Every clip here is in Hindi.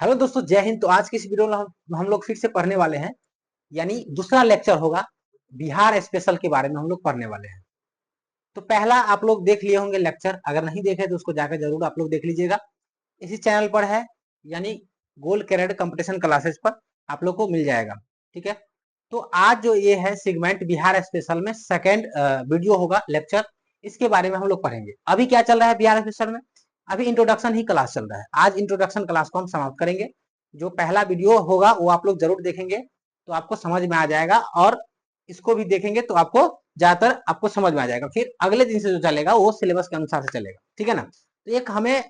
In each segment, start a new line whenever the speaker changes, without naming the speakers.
हेलो दोस्तों, जय हिंद। तो आज की इस वीडियो में हम लोग फिर से पढ़ने वाले हैं, यानी दूसरा लेक्चर होगा बिहार स्पेशल के बारे में हम लोग पढ़ने वाले हैं। तो पहला आप लोग देख लिए होंगे लेक्चर, अगर नहीं देखे तो उसको जाकर जरूर आप लोग देख लीजिएगा। इसी चैनल पर है, यानी गोल्ड कैरेट कंपटीशन क्लासेस पर आप लोग को मिल जाएगा। ठीक है, तो आज जो ये है सेगमेंट बिहार स्पेशल में सेकेंड वीडियो होगा लेक्चर, इसके बारे में हम लोग पढ़ेंगे। अभी क्या चल रहा है बिहार स्पेशल में? अभी इंट्रोडक्शन ही क्लास चल रहा है। आज इंट्रोडक्शन क्लास को हम समाप्त करेंगे। जो पहला वीडियो होगा वो आप लोग जरूर देखेंगे, तो आपको समझ में आ जाएगा, और इसको भी देखेंगे तो आपको ज्यादातर आपको समझ में आ जाएगा। फिर अगले दिन से जो चलेगा वो सिलेबस के अनुसार से चलेगा। ठीक है ना? तो एक हमें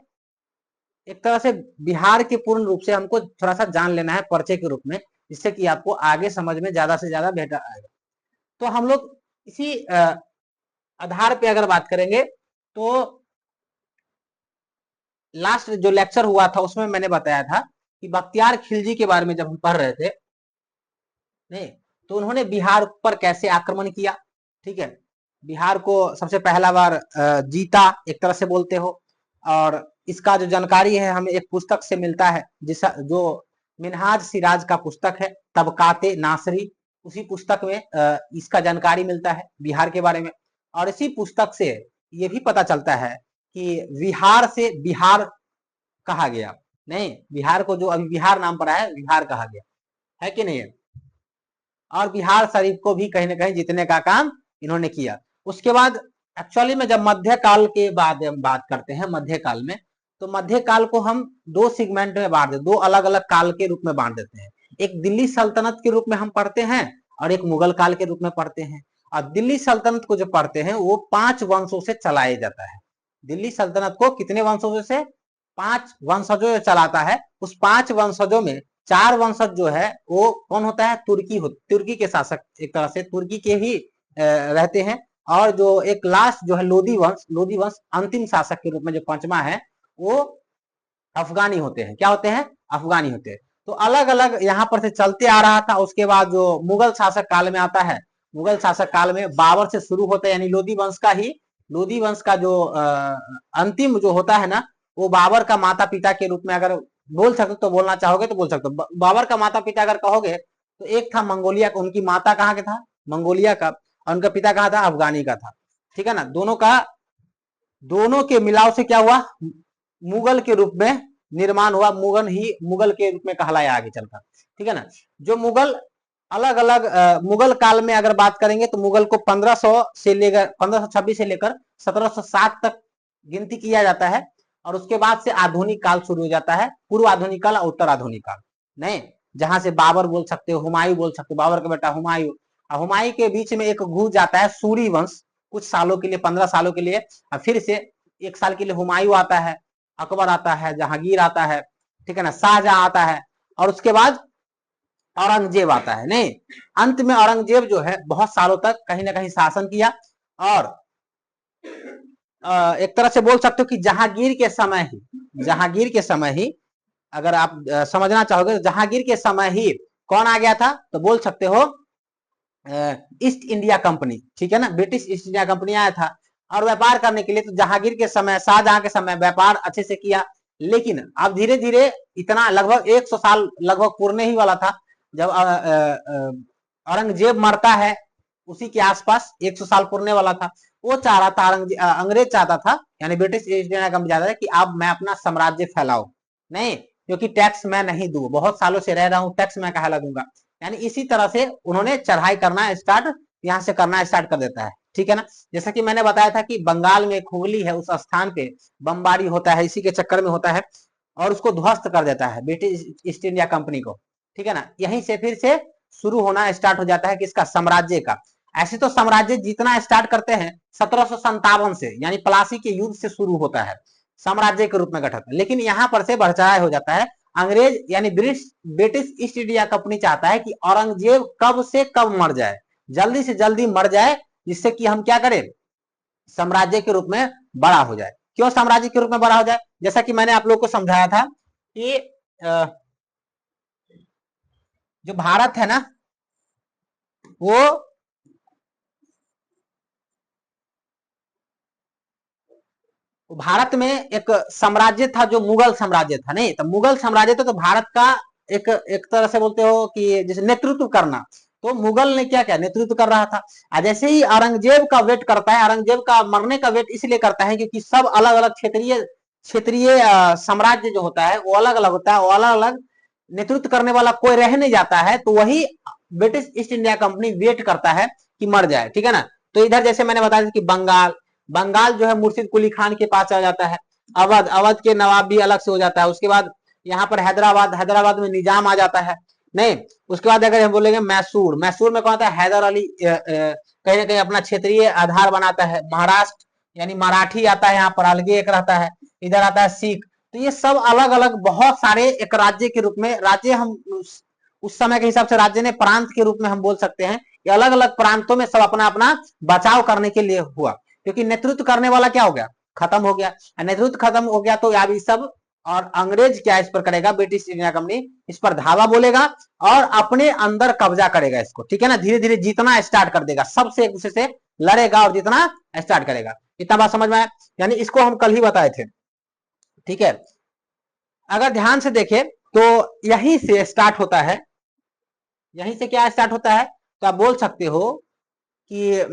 एक तरह से बिहार के पूर्ण रूप से हमको थोड़ा सा जान लेना है परिचय के रूप में, जिससे कि आपको आगे समझ में ज्यादा से ज्यादा बेहतर आएगा। तो हम लोग इसी आधार पे अगर बात करेंगे तो लास्ट जो लेक्चर हुआ था उसमें मैंने बताया था कि बख्तियार खिलजी के बारे में जब हम पढ़ रहे थे, नहीं, तो उन्होंने बिहार पर कैसे आक्रमण किया। ठीक है, बिहार को सबसे पहला बार जीता एक तरह से बोलते हो। और इसका जो जानकारी है हमें एक पुस्तक से मिलता है, जिस जो मिनहाज सिराज का पुस्तक है, तबकाते नासरी। उसी पुस्तक में इसका जानकारी मिलता है बिहार के बारे में। और इसी पुस्तक से ये भी पता चलता है कि बिहार से बिहार कहा गया। नहीं, बिहार को जो अभी बिहार नाम पड़ा है बिहार कहा गया है कि नहीं है? और बिहार शरीफ को भी कहीं ना कहीं जीतने का काम इन्होंने किया। उसके बाद एक्चुअली में जब मध्यकाल के बाद हम बात करते हैं मध्यकाल में, तो मध्यकाल को हम दो सेगमेंट में बांट देते, दो अलग अलग काल के रूप में बांट देते हैं। एक दिल्ली सल्तनत के रूप में हम पढ़ते हैं और एक मुगल काल के रूप में पढ़ते हैं। और दिल्ली सल्तनत को जो पढ़ते हैं वो 5 वंशों से चलाया जाता है। दिल्ली सल्तनत को कितने वंशों से? 5 वंशजों चलाता है। उस 5 वंशजों में 4 वंशज जो है वो कौन होता है? तुर्की के शासक, एक तरह से तुर्की के ही रहते हैं। और जो एक लास्ट जो है लोधी वंश अंतिम शासक के रूप में जो पांचवा है वो अफगानी होते हैं। क्या होते हैं? अफगानी होते हैं। तो अलग अलग यहाँ पर से चलते आ रहा था। उसके बाद जो मुगल शासक काल में आता है, मुगल शासक काल में बाबर से शुरू होता है, यानी लोधी वंश का जो अंतिम जो होता है ना, वो बाबर का माता पिता के रूप में अगर बोल सकते तो बोलना चाहोगे तो बोल सकते हो। बाबर का माता पिता अगर कहोगे तो एक था मंगोलिया का, उनकी माता कहाँ के था? मंगोलिया का, और उनका पिता कहाँ था? अफगानी का था। ठीक है ना? दोनों के मिलाव से क्या हुआ? मुगल के रूप में निर्माण हुआ। मुगल के रूप में कहलाया आगे चलकर। ठीक है ना? जो मुगल अलग अलग मुगल काल में अगर बात करेंगे तो मुगल को 1526 से लेकर 1707 तक गिनती किया जाता है। और उसके बाद से आधुनिक काल शुरू हो जाता है, पूर्व आधुनिक काल और उत्तर आधुनिक काल। नहीं, जहां से बाबर बोल सकते हो, हुमायूं बोल सकते हो, बाबर का बेटा हुमायूं। हुमायूं के बीच में एक घुस जाता है सूरी वंश, कुछ सालों के लिए, 15 सालों के लिए। और फिर से एक साल के लिए हुमायूं आता है, अकबर आता है, जहांगीर आता है, ठीक है ना, शाहजहां आता है, और उसके बाद औरंगजेब आता है। नहीं, अंत में औरंगजेब जो है बहुत सालों तक कहीं ना कहीं शासन किया। और एक तरह से बोल सकते हो कि जहांगीर के समय ही अगर आप समझना चाहोगे तो जहांगीर के समय ही कौन आ गया था तो बोल सकते हो ईस्ट इंडिया कंपनी। ठीक है ना, ब्रिटिश ईस्ट इंडिया कंपनी आया था और व्यापार करने के लिए। तो जहांगीर के समय, शाहजहां के समय व्यापार अच्छे से किया। लेकिन अब धीरे धीरे इतना लगभग 100 साल लगभग पूर्णे ही वाला था जब औरंगजेब मरता है, उसी के आसपास 100 साल पूर्णे वाला था। वो चाह रहा था, अंग्रेज चाहता था, यानी ब्रिटिश ईस्ट इंडिया कंपनी चाहता था कि अब मैं अपना साम्राज्य फैलाऊं। नहीं, क्योंकि टैक्स मैं नहीं दूं, बहुत सालों से रह रहा हूं, टैक्स मैं कहा दूंगा। यानी इसी तरह से उन्होंने चढ़ाई करना स्टार्ट, यहाँ से करना स्टार्ट कर देता है। ठीक है ना? जैसा कि मैंने बताया था कि बंगाल में हुगली है, उस स्थान पे बमबारी होता है, इसी के चक्कर में होता है, और उसको ध्वस्त कर देता है ब्रिटिश ईस्ट इंडिया कंपनी को। ठीक है ना? यहीं से फिर से शुरू होना स्टार्ट हो जाता है किसका? साम्राज्य का। ऐसे तो साम्राज्य जितना स्टार्ट करते हैं 1757 से, यानी प्लासी के युद्ध से शुरू होता है साम्राज्य के रूप में गठन। लेकिन यहाँ पर से बढ़ हो जाता है। अंग्रेज यानी ब्रिटिश ईस्ट इंडिया कंपनी चाहता है कि औरंगजेब कब से कब मर जाए, जल्दी से जल्दी मर जाए, जिससे कि हम क्या करें? साम्राज्य के रूप में बड़ा हो जाए। क्यों साम्राज्य के रूप में बड़ा हो जाए? जैसा कि मैंने आप लोग को समझाया था कि जो भारत है ना, वो भारत में एक साम्राज्य था जो मुगल साम्राज्य था, नहीं तो मुगल साम्राज्य था, तो भारत का एक तरह से बोलते हो कि जैसे नेतृत्व करना, तो मुगल ने क्या क्या नेतृत्व कर रहा था। जैसे ही औरंगजेब का वेट करता है, औरंगजेब का मरने का वेट इसलिए करता है क्योंकि सब अलग अलग क्षेत्रीय क्षेत्रीय साम्राज्य जो होता है वो अलग अलग होता है, वो अलग अलग नेतृत्व करने वाला कोई रह नहीं जाता है, तो वही British East India Company wait करता है कि मर जाए, ठीक है ना। तो इधर जैसे मैंने बताया कि बंगाल बंगाल जो है मुर्शिद कुली खान के पास आ जाता है, अवध अवध के नवाब भी अलग से हो जाता है, उसके बाद यहाँ पर हैदराबाद हैदराबाद में निजाम आ जाता है, नहीं उसके बाद अगर हम बोलेंगे मैसूर मैसूर में कौन आता है, हैदर अली कहीं ना कहीं अपना क्षेत्रीय आधार बनाता है, महाराष्ट्र यानी मराठी आता है, यहाँ पर अलगे एक रहता है, इधर आता है सिख। तो ये सब अलग अलग बहुत सारे एक राज्य के रूप में, राज्य हम उस समय के हिसाब से राज्य ने प्रांत के रूप में हम बोल सकते हैं, ये अलग अलग प्रांतों में सब अपना अपना बचाव करने के लिए हुआ, क्योंकि नेतृत्व करने वाला क्या हो गया, खत्म हो गया। नेतृत्व खत्म हो गया तो अब सब, और अंग्रेज क्या इस पर करेगा, ब्रिटिश इंडिया कंपनी इस पर धावा बोलेगा और अपने अंदर कब्जा करेगा इसको, ठीक है ना, धीरे धीरे जीतना स्टार्ट कर देगा, सबसे एक दूसरे से लड़ेगा और जीतना स्टार्ट करेगा। इतना बात समझ में आया, यानी इसको हम कल ही बताए थे, ठीक है। अगर ध्यान से देखें तो यहीं से स्टार्ट होता है, यहीं से क्या स्टार्ट होता है, तो आप बोल सकते हो कि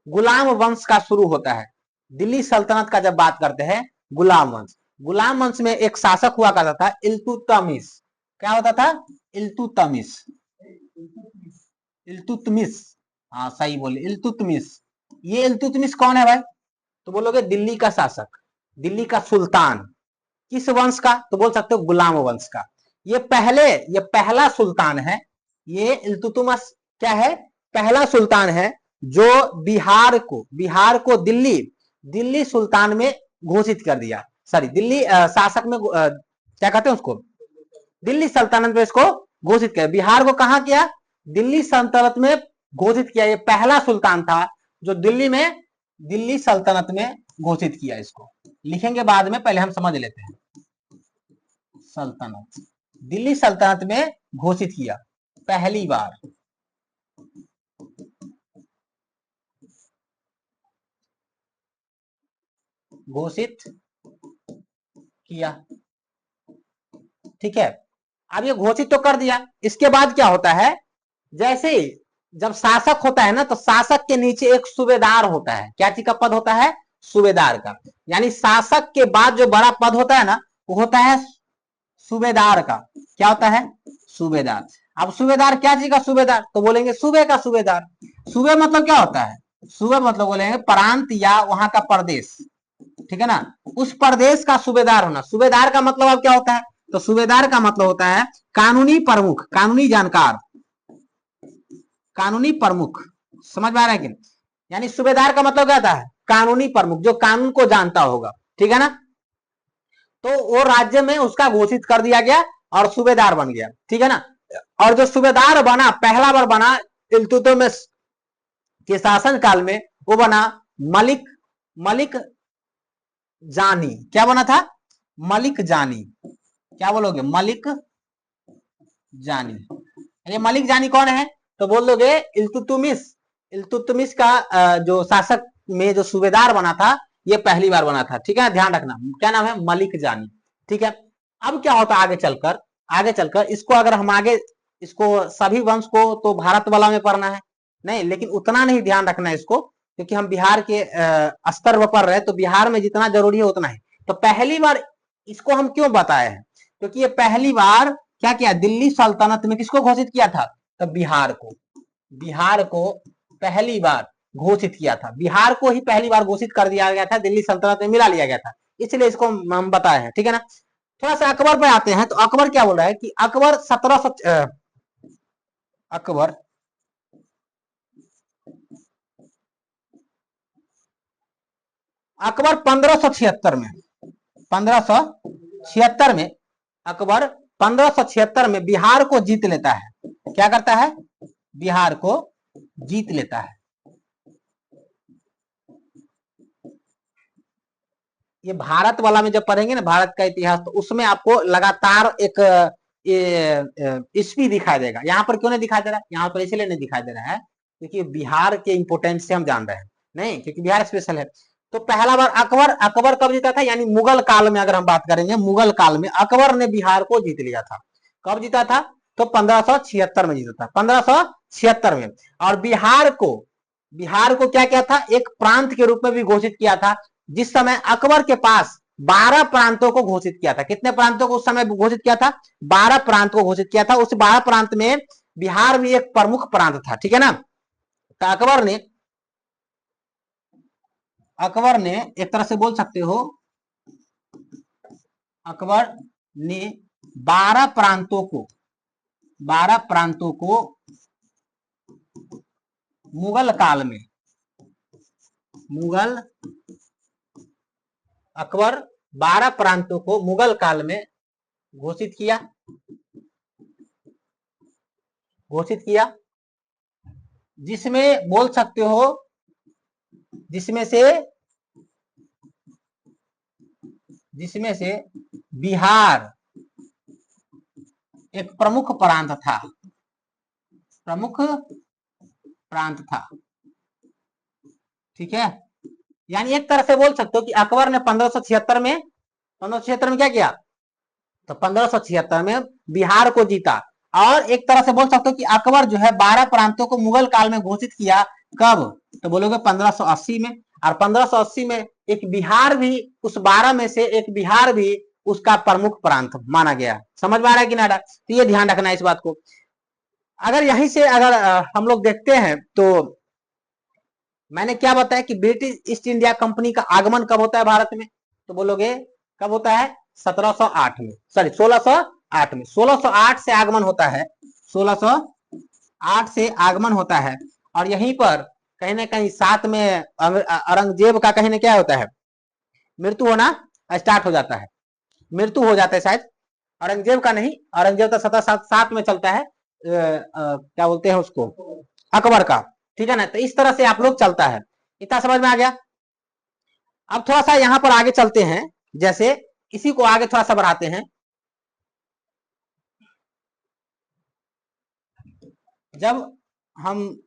गुलाम वंश का शुरू होता है। दिल्ली सल्तनत का जब बात करते हैं, गुलाम वंश, गुलाम वंश में एक शासक हुआ करता था इल्तुतमिश, क्या होता था, इल्तुतमिश, इल्तुतमिश, हाँ सही बोले इल्तुतमिश। ये इल्तुतमिश कौन है भाई, तो बोलोगे दिल्ली का शासक, दिल्ली का सुल्तान, किस वंश का, तो बोल सकते हो गुलाम वंश का। ये पहला सुल्तान है, ये इल्तुतमिश क्या है, पहला सुल्तान है जो बिहार को दिल्ली सुल्तान में घोषित कर दिया, सॉरी दिल्ली शासक में क्या कहते हैं उसको, दिल्ली सल्तनत में इसको घोषित किया। बिहार को कहा किया, दिल्ली सल्तनत में घोषित किया। ये पहला सुल्तान था जो दिल्ली सल्तनत में घोषित किया। इसको लिखेंगे बाद में, पहले हम समझ लेते हैं। सल्तनत, दिल्ली सल्तनत में घोषित किया पहली बार, घोषित किया, ठीक है। अब ये घोषित तो कर दिया, इसके बाद क्या होता है, जैसे जब शासक होता है ना, तो शासक के नीचे एक सूबेदार होता है, क्या चीज का पद होता है, सूबेदार का, यानी शासक के बाद जो बड़ा पद होता है ना, वो होता है सूबेदार का। क्या होता है, सूबेदार। अब सूबेदार क्या चीज का सूबेदार, तो बोलेंगे सूबे का सूबेदार। सूबे मतलब क्या होता है, सूबे मतलब बोलेंगे प्रांत या वहां का प्रदेश, ठीक है ना, उस प्रदेश का सूबेदार होना। सूबेदार का मतलब अब क्या होता है, तो सूबेदार का मतलब होता है कानूनी प्रमुख, कानूनी जानकार, कानूनी प्रमुख, समझ में आ रहा है कि, यानी सूबेदार का मतलब क्या था, कानूनी प्रमुख, जो कानून को जानता होगा, ठीक है ना। तो वो राज्य में उसका घोषित कर दिया गया और सूबेदार बन गया, ठीक है ना। और जो सूबेदार बना, पहला बार बना इल्तुतमिश के शासन काल में, वो बना मलिक जानी। क्या बना था, मलिक जानी। क्या बोलोगे, मलिक जानी। ये मलिक जानी कौन है, तो बोल दोगे इल्तुतमिश का जो शासक में जो सूबेदार बना था, ये पहली बार बना था, ठीक है, ध्यान रखना। क्या नाम है, मलिक जानी, ठीक है। अब क्या होता है आगे चलकर इसको अगर हम आगे, इसको सभी वंश को तो भारत वाला में पढ़ना है नहीं, लेकिन उतना नहीं ध्यान रखना है इसको, क्योंकि हम बिहार के स्तर पर पढ़ रहे हैं, तो बिहार में जितना जरूरी है उतना ही। तो पहली बार इसको हम क्यों बताए हैं, क्योंकि ये पहली बार क्या किया, दिल्ली सल्तनत में किसको घोषित किया था, तो बिहार को पहली बार घोषित किया था, बिहार को ही पहली बार घोषित कर दिया गया था, दिल्ली सल्तनत में मिला लिया गया था, इसलिए इसको हम बताए हैं, ठीक है ना। थोड़ा सा अकबर पे आते हैं, तो अकबर क्या बोल रहा है कि अकबर 1576 में 1576 में अकबर 1576 में बिहार को जीत लेता है। क्या करता है, बिहार को जीत लेता है। ये भारत वाला में जब पढ़ेंगे ना, भारत का इतिहास, तो उसमें आपको लगातार एक ईस्वी दिखाई देगा। यहाँ पर क्यों नहीं दिखाई दे रहा है, यहाँ पर इसलिए नहीं दिखाई दे रहा है क्योंकि बिहार के इंपोर्टेंस से हम जान रहे हैं, नहीं क्योंकि बिहार स्पेशल है। तो पहला बार अकबर अकबर कब जीता था, यानी मुगल काल में अगर हम बात करेंगे, मुगल काल में अकबर ने बिहार को जीत लिया था। कब जीता था, तो 1576 में जीता था, 1576 में। और बिहार को क्या था, एक प्रांत के रूप में भी घोषित किया था। जिस समय अकबर के पास 12 प्रांतों को घोषित किया था। कितने प्रांतों को उस समय घोषित किया था, 12 प्रांत को घोषित किया था। उस 12 प्रांत में बिहार भी एक प्रमुख प्रांत था, ठीक है ना। तो अकबर ने एक तरह से बोल सकते हो, अकबर ने 12 प्रांतों को मुगल काल में, अकबर 12 प्रांतों को मुगल काल में घोषित किया, जिसमें बोल सकते हो, जिसमें से बिहार एक प्रमुख प्रांत था, ठीक है। यानी एक तरह से बोल सकते हो कि अकबर ने 1576 में क्या किया, तो 1576 में बिहार को जीता। और एक तरह से बोल सकते हो कि अकबर जो है 12 प्रांतों को मुगल काल में घोषित किया। कब, तो बोलोगे 1580 में। और 1580 में एक बिहार भी, उस 12 में से एक बिहार भी उसका प्रमुख प्रांत माना गया। समझ में आ रहा है कि ना? तो ये ध्यान रखना है इस बात को। अगर यहीं से अगर हम लोग देखते हैं तो मैंने क्या बताया कि ब्रिटिश ईस्ट इंडिया कंपनी का आगमन कब होता है भारत में, तो बोलोगे कब होता है, 1708 में, सॉरी 1608 में। 1608 से आगमन होता है, 1608 से आगमन होता है। और यहीं पर कहीं ना कहीं साथ में औरंगजेब का कहीं ना क्या होता है, मृत्यु होना स्टार्ट हो जाता है, मृत्यु हो जाता है शायद। औरंगजेब का नहीं, औरंगजेब तो 1707 में चलता है, क्या बोलते हैं उसको, अकबर का, ठीक है ना। तो इस तरह से आप लोग चलता है। इतना समझ में आ गया। अब थोड़ा सा यहां पर आगे चलते हैं, जैसे इसी को आगे थोड़ा सा बढ़ाते हैं। जब हम,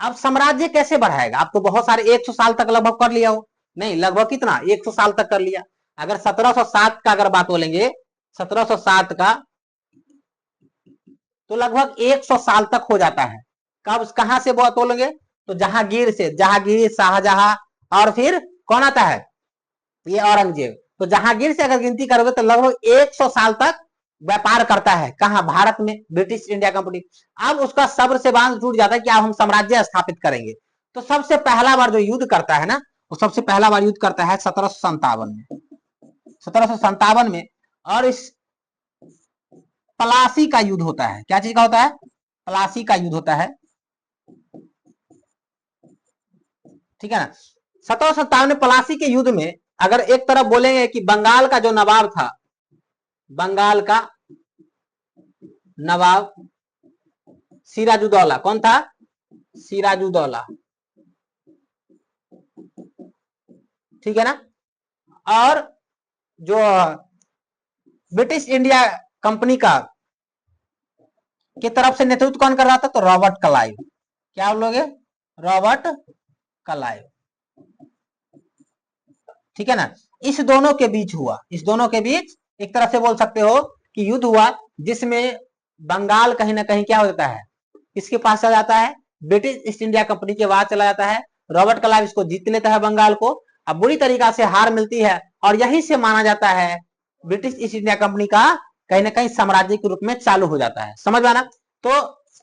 अब साम्राज्य कैसे बढ़ाएगा, आप तो बहुत सारे 100 साल तक लगभग कर लिया हो, नहीं लगभग कितना, 100 साल तक कर लिया। अगर 1707 का अगर बात बोलेंगे, 1707 का, तो लगभग 100 साल तक हो जाता है। कब, कहां से बात बोलेंगे, तो जहांगीर से, जहांगीर, शाहजहां, और फिर कौन आता है, ये औरंगजेब। तो जहांगीर से अगर गिनती करोगे तो लगभग 100 साल तक व्यापार करता है, कहां, भारत में, ब्रिटिश इंडिया कंपनी। अब उसका सब्र से बांध टूट जाता है कि अब हम साम्राज्य स्थापित करेंगे। तो सबसे पहला बार जो युद्ध करता है ना, वो सबसे पहला बार युद्ध करता है 1757 में, 1757 में। और इस पलासी का युद्ध होता है। क्या चीज का होता है, पलासी का युद्ध होता है, ठीक है ना। 1757 में पलासी के युद्ध में अगर एक तरफ बोलेंगे कि बंगाल का जो नवाब था, बंगाल का नवाब सिराजुद्दौला, कौन था, सिराजुद्दौला, ठीक है ना। और जो ब्रिटिश इंडिया कंपनी का की तरफ से नेतृत्व कौन कर रहा था, तो रॉबर्ट क्लाइव। क्या बोलोगे, रॉबर्ट क्लाइव, ठीक है ना। इस दोनों के बीच हुआ, इस दोनों के बीच एक तरह से बोल सकते हो कि युद्ध हुआ, जिसमें बंगाल कहीं ना कहीं क्या हो जाता है, किसके पास चला जाता है, ब्रिटिश ईस्ट इंडिया कंपनी के बाद चला जाता है। रॉबर्ट क्लाइव इसको जीत लेता है बंगाल को। अब बुरी तरीका से हार मिलती है, और यहीं से माना जाता है ब्रिटिश ईस्ट इंडिया कंपनी का कहीं ना कहीं साम्राज्य के रूप में चालू हो जाता है। समझ में आना। तो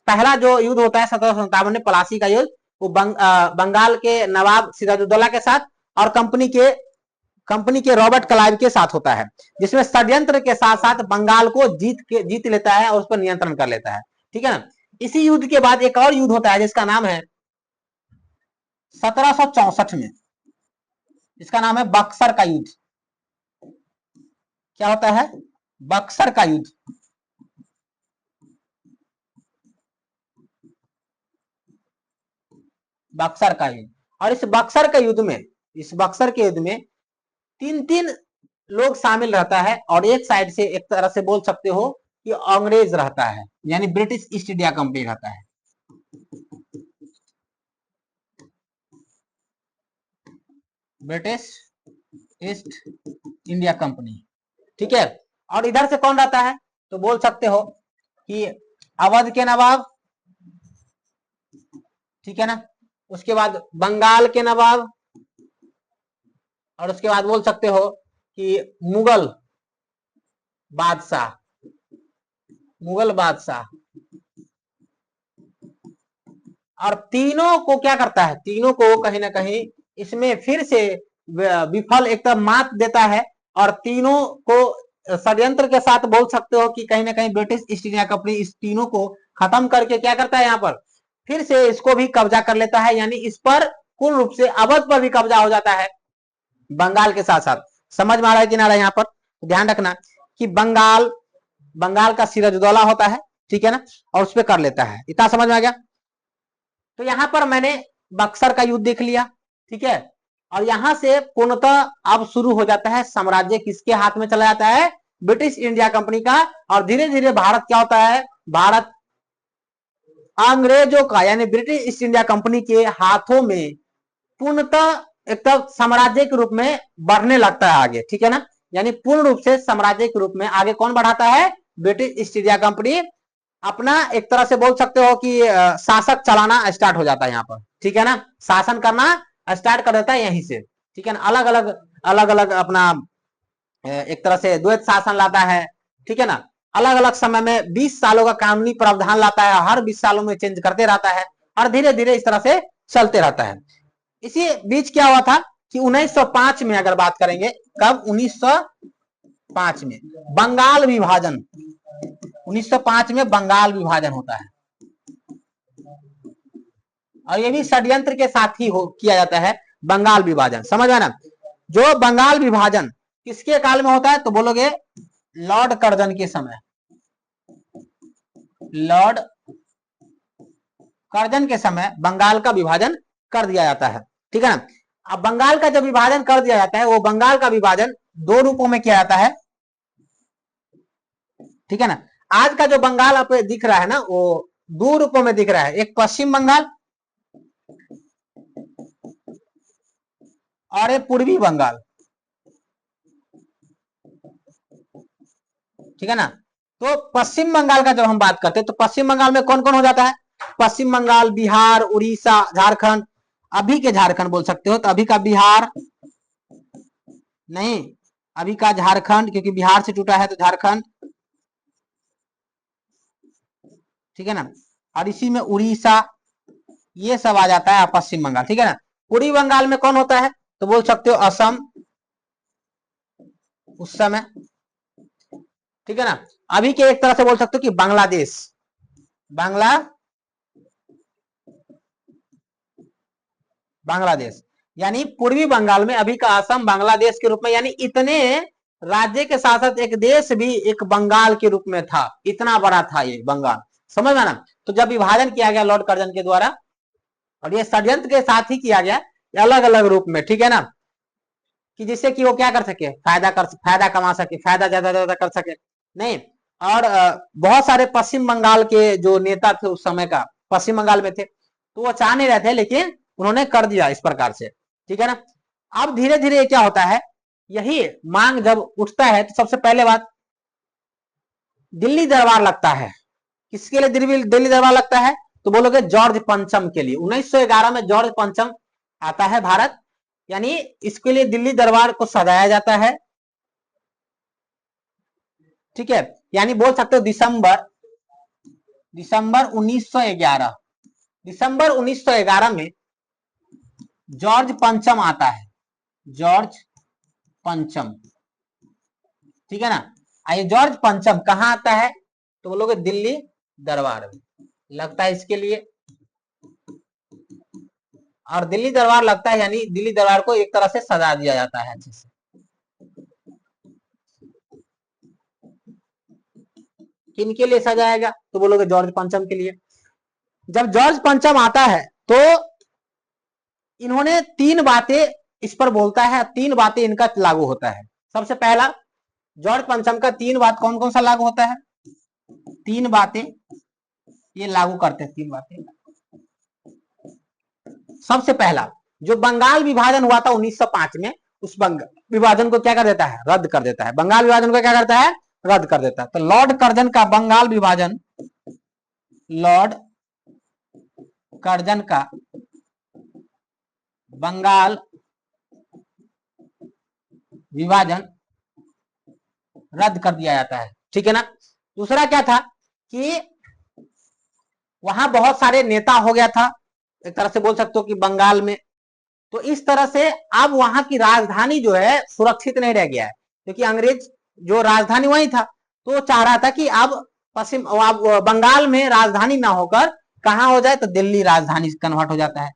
पहला जो युद्ध होता है 1757 में, पलासी का युद्ध, वो बंगाल के नवाब सिराजुद्दौला के साथ और कंपनी के रॉबर्ट क्लाइव के साथ होता है, जिसमें षड्यंत्र के साथ साथ बंगाल को जीत लेता है और उस पर नियंत्रण कर लेता है, ठीक है ना। इसी युद्ध के बाद एक और युद्ध होता है जिसका नाम है 1764 में, इसका नाम है बक्सर का युद्ध। क्या होता है, बक्सर का युद्ध, बक्सर का युद्ध। और इस बक्सर के युद्ध में, इस बक्सर के युद्ध में तीन तीन लोग शामिल रहता है, और एक साइड से एक तरह से बोल सकते हो कि अंग्रेज रहता है, यानी ब्रिटिश ईस्ट इंडिया कंपनी रहता है। ब्रिटिश ईस्ट इंडिया कंपनी, ठीक है। और इधर से कौन रहता है, तो बोल सकते हो कि अवध के नवाब, ठीक है ना, उसके बाद बंगाल के नवाब, और उसके बाद बोल सकते हो कि मुगल बादशाह, मुगल बादशाह। और तीनों को क्या करता है, तीनों को कहीं ना कहीं इसमें फिर से विफल एकदम मात देता है, और तीनों को षड्यंत्र के साथ बोल सकते हो कि कहीं ना कहीं ब्रिटिश ईस्ट इंडिया कंपनी इस तीनों को खत्म करके क्या करता है, यहाँ पर फिर से इसको भी कब्जा कर लेता है, यानी इस पर पूर्ण रूप से अवध पर भी कब्जा हो जाता है बंगाल के साथ साथ। समझ में आ रहा है कि ना रहा है, यहाँ पर ध्यान रखना कि बंगाल, बंगाल का सिराजुद्दौला होता है, ठीक है ना, और उस पर कर लेता है। इतना समझ में आ गया। तो यहां पर मैंने बक्सर का युद्ध देख लिया, ठीक है, और यहां से पूर्णतः अब शुरू हो जाता है साम्राज्य किसके हाथ में चला जाता है, ब्रिटिश इंडिया कंपनी का। और धीरे धीरे भारत क्या होता है, भारत अंग्रेजों का यानी ब्रिटिश ईस्ट इंडिया कंपनी के हाथों में पूर्णतः एकदम साम्राज्य के रूप में बढ़ने लगता है आगे, ठीक है ना, यानी पूर्ण रूप से साम्राज्य के रूप में आगे कौन बढ़ाता है, ब्रिटिश ईस्ट इंडिया कंपनी अपना एक तरह से बोल सकते हो कि शासक चलाना स्टार्ट हो जाता है यहाँ पर, ठीक है ना, शासन करना स्टार्ट कर देता है यहीं से, ठीक है ना। अलग अलग अपना एक तरह से द्वैत शासन लाता है, ठीक है ना, अलग अलग समय में 20 सालों का कानूनी प्रावधान लाता है, हर 20 सालों में चेंज करते रहता है, और धीरे धीरे इस तरह से चलते रहता है। इसी बीच क्या हुआ था कि 1905 में अगर बात करेंगे, कब, 1905 में बंगाल विभाजन, 1905 में बंगाल विभाजन होता है, और ये भी षड्यंत्र के साथ ही किया जाता है बंगाल विभाजन, समझ में ना। जो बंगाल विभाजन किसके काल में होता है, तो बोलोगे लॉर्ड कर्जन के समय, लॉर्ड कर्जन के समय बंगाल का विभाजन कर दिया जाता है, ठीक है ना। अब बंगाल का जब विभाजन कर दिया जाता है, वो बंगाल का विभाजन दो रूपों में किया जाता है, ठीक है ना। आज का जो बंगाल आप दिख रहा है ना, वो दो रूपों में दिख रहा है, एक पश्चिम बंगाल और एक पूर्वी बंगाल, ठीक है ना। तो पश्चिम बंगाल का जब हम बात करते हैं, तो पश्चिम बंगाल में कौन कौन हो जाता है, पश्चिम बंगाल, बिहार, उड़ीसा, झारखंड, अभी के झारखंड बोल सकते हो, तो अभी का बिहार नहीं, अभी का झारखंड, क्योंकि बिहार से टूटा है तो झारखंड, ठीक है ना, और इसी में उड़ीसा, ये सब आ जाता है पश्चिम बंगाल, ठीक है ना। पूर्वी बंगाल में कौन होता है, तो बोल सकते हो असम उस समय, ठीक है ना। अभी के एक तरह से बोल सकते हो कि बांग्लादेश, बांग्लादेश, यानी पूर्वी बंगाल में अभी का असम बांग्लादेश के रूप में, यानी इतने राज्य के साथ साथ एक देश भी एक बंगाल के रूप में था, इतना बड़ा था ये बंगाल, समझ में ना। तो जब विभाजन किया गया लॉर्ड कर्जन के द्वारा, और ये षड्यंत्र के साथ ही किया गया अलग अलग रूप में, ठीक है ना, कि जिससे कि वो क्या कर सके, फायदा कमा सके, फायदा ज्यादा ज्यादा कर सके, नहीं। और बहुत सारे पश्चिम बंगाल के जो नेता थे उस समय का, पश्चिम बंगाल में थे, तो वो चाह नहीं रहे थे, लेकिन उन्होंने कर दिया इस प्रकार से, ठीक है ना। अब धीरे धीरे क्या होता है, यही मांग जब उठता है, तो सबसे पहले बात दिल्ली दरबार लगता है। किसके लिए दिल्ली दरबार लगता है, तो बोलोगे जॉर्ज पंचम के लिए। 1911 में जॉर्ज पंचम आता है भारत, यानी इसके लिए दिल्ली दरबार को सजाया जाता है, ठीक है। यानी बोल सकते हो दिसंबर 1911, दिसंबर 1911 में जॉर्ज पंचम आता है, जॉर्ज पंचम, ठीक है ना। आइए, जॉर्ज पंचम कहां आता है, तो बोलोगे दिल्ली दरबार में लगता है इसके लिए। और दिल्ली दरबार लगता है, यानी दिल्ली दरबार को एक तरह से सजा दिया जाता है अच्छे से। किनके लिए सजाएगा, तो बोलोगे जॉर्ज पंचम के लिए। जब जॉर्ज पंचम आता है, तो इन्होंने तीन बातें इस पर बोलता है, तीन बातें इनका लागू होता है। सबसे पहला, जॉर्ज पंचम का तीन बात कौन कौन सा लागू होता है, तीन बातें ये लागू करते हैं, तीन बातें। सबसे पहला, जो बंगाल विभाजन हुआ था 1905 में, उस विभाजन को क्या कर देता है, रद्द कर देता है। बंगाल विभाजन को क्या करता है, रद्द कर देता है। तो लॉर्ड कर्जन का बंगाल विभाजन, लॉर्ड कर्जन का बंगाल विभाजन रद्द कर दिया जाता है, ठीक है ना। दूसरा क्या था कि वहां बहुत सारे नेता हो गया था, एक तरह से बोल सकते हो कि बंगाल में। तो इस तरह से अब वहां की राजधानी जो है सुरक्षित नहीं रह गया है, क्योंकि अंग्रेज जो राजधानी वही था, तो वो चाह रहा था कि अब पश्चिम, अब बंगाल में राजधानी ना होकर कहां हो जाए, तो दिल्ली राजधानी कन्वर्ट हो जाता है।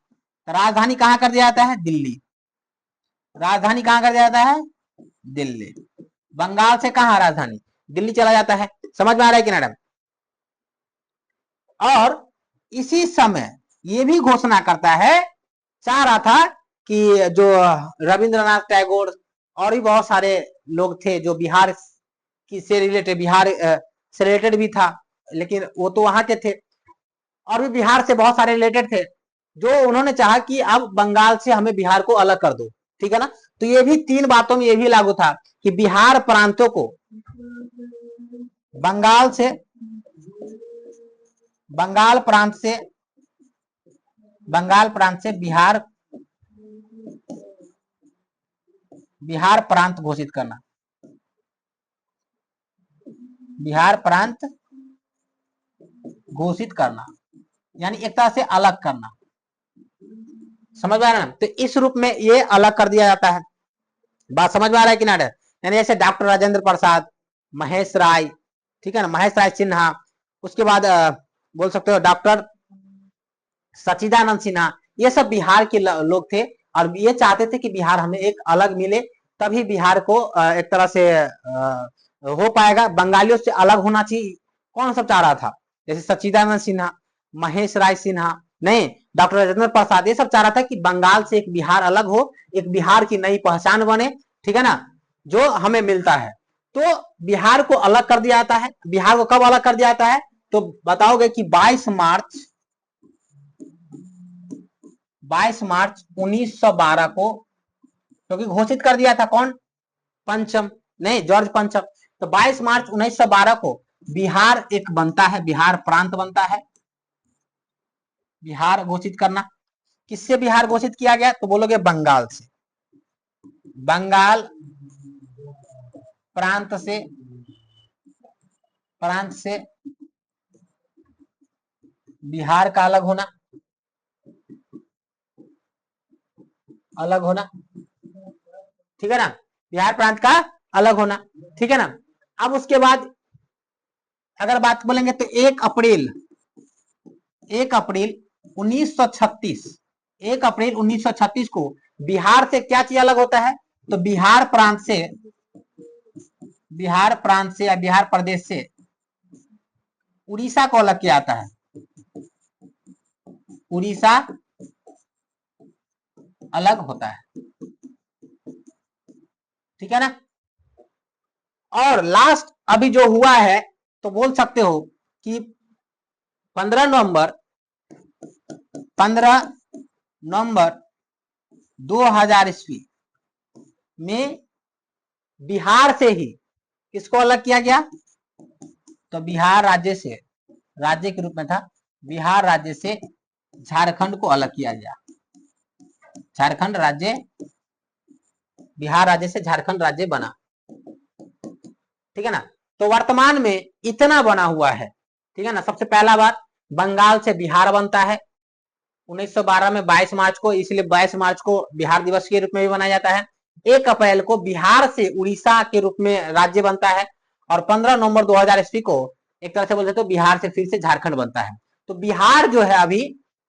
तो राजधानी कहां कर दिया जाता है, दिल्ली। राजधानी कहां कर दिया जाता है, दिल्ली। बंगाल से कहां राजधानी, दिल्ली चला जाता है। समझ में आ रहा है कि मैडम। और इसी समय ये भी घोषणा करता है, चाह रहा था कि जो रविंद्रनाथ टैगोर और भी बहुत सारे लोग थे जो बिहार की से रिलेटेड, बिहार से रिलेटेड भी था, लेकिन वो तो वहां के थे, और भी बिहार से बहुत सारे रिलेटेड थे, जो उन्होंने चाहा कि अब बंगाल से हमें बिहार को अलग कर दो, ठीक है ना। तो ये भी तीन बातों में ये भी लागू था कि बिहार प्रांतों को बंगाल से, बंगाल प्रांत से, बंगाल प्रांत से बिहार, बिहार प्रांत घोषित करना, बिहार प्रांत घोषित करना, यानी एक तरह से अलग करना। समझ में आ रहा है। तो इस रूप में ये अलग कर दिया जाता है। बात समझ में आ रहा है कि ना। यानी जैसे डॉक्टर राजेंद्र प्रसाद, महेश राय, ठीक है ना, महेश राय सिन्हा, उसके बाद बोल सकते हो डॉक्टर सच्चिदानंद सिन्हा, ये सब बिहार के लोग थे, और ये चाहते थे कि बिहार हमें एक अलग मिले, तभी बिहार को एक तरह से हो पाएगा, बंगालियों से अलग होना चाहिए। कौन सब चाह रहा था, जैसे सच्चिदानंद सिन्हा, महेश राय सिन्हा, नहीं, डॉक्टर राजेंद्र प्रसाद, ये सब चाह रहा था कि बंगाल से एक बिहार अलग हो, एक बिहार की नई पहचान बने, ठीक है ना, जो हमें मिलता है। तो बिहार को अलग कर दिया जाता है। बिहार को कब अलग कर दिया जाता है, तो बताओगे कि 22 मार्च 1912 को, क्योंकि घोषित कर दिया था कौन, पंचम, नहीं, जॉर्ज पंचम। तो 22 मार्च 1912 को बिहार एक बनता है, बिहार प्रांत बनता है। बिहार घोषित करना, किससे बिहार घोषित किया गया, तो बोलोगे बंगाल से, बंगाल प्रांत से, प्रांत से बिहार का अलग होना, अलग होना, ठीक है ना, बिहार प्रांत का अलग होना, ठीक है ना। अब उसके बाद अगर बात बोलेंगे तो 1 अप्रैल 1936, 1 अप्रैल 1936 को बिहार से क्या चीज अलग होता है, तो बिहार प्रांत से, बिहार प्रांत से या बिहार प्रदेश से उड़ीसा को अलग किया जाता है। उड़ीसा अलग होता है, ठीक है ना। और लास्ट अभी जो हुआ है, तो बोल सकते हो कि 15 नवंबर 2000 ईस्वी में बिहार से ही किसको अलग किया गया, तो बिहार राज्य से, राज्य के रूप में था, बिहार राज्य से झारखंड को अलग किया गया। झारखंड राज्य, बिहार राज्य से झारखंड राज्य बना, ठीक है ना। तो वर्तमान में इतना बना हुआ है, ठीक है ना। सबसे पहला बात, बंगाल से बिहार बनता है 1912 में 22 मार्च को, इसलिए 22 मार्च को बिहार दिवस के रूप में भी मनाया जाता है। 1 अप्रैल को बिहार से उड़ीसा के रूप में राज्य बनता है, और 15 नवंबर 2000 ईस्वी को एक तरह से बोल सकते हो बिहार से फिर से झारखंड बनता है। तो बिहार जो है अभी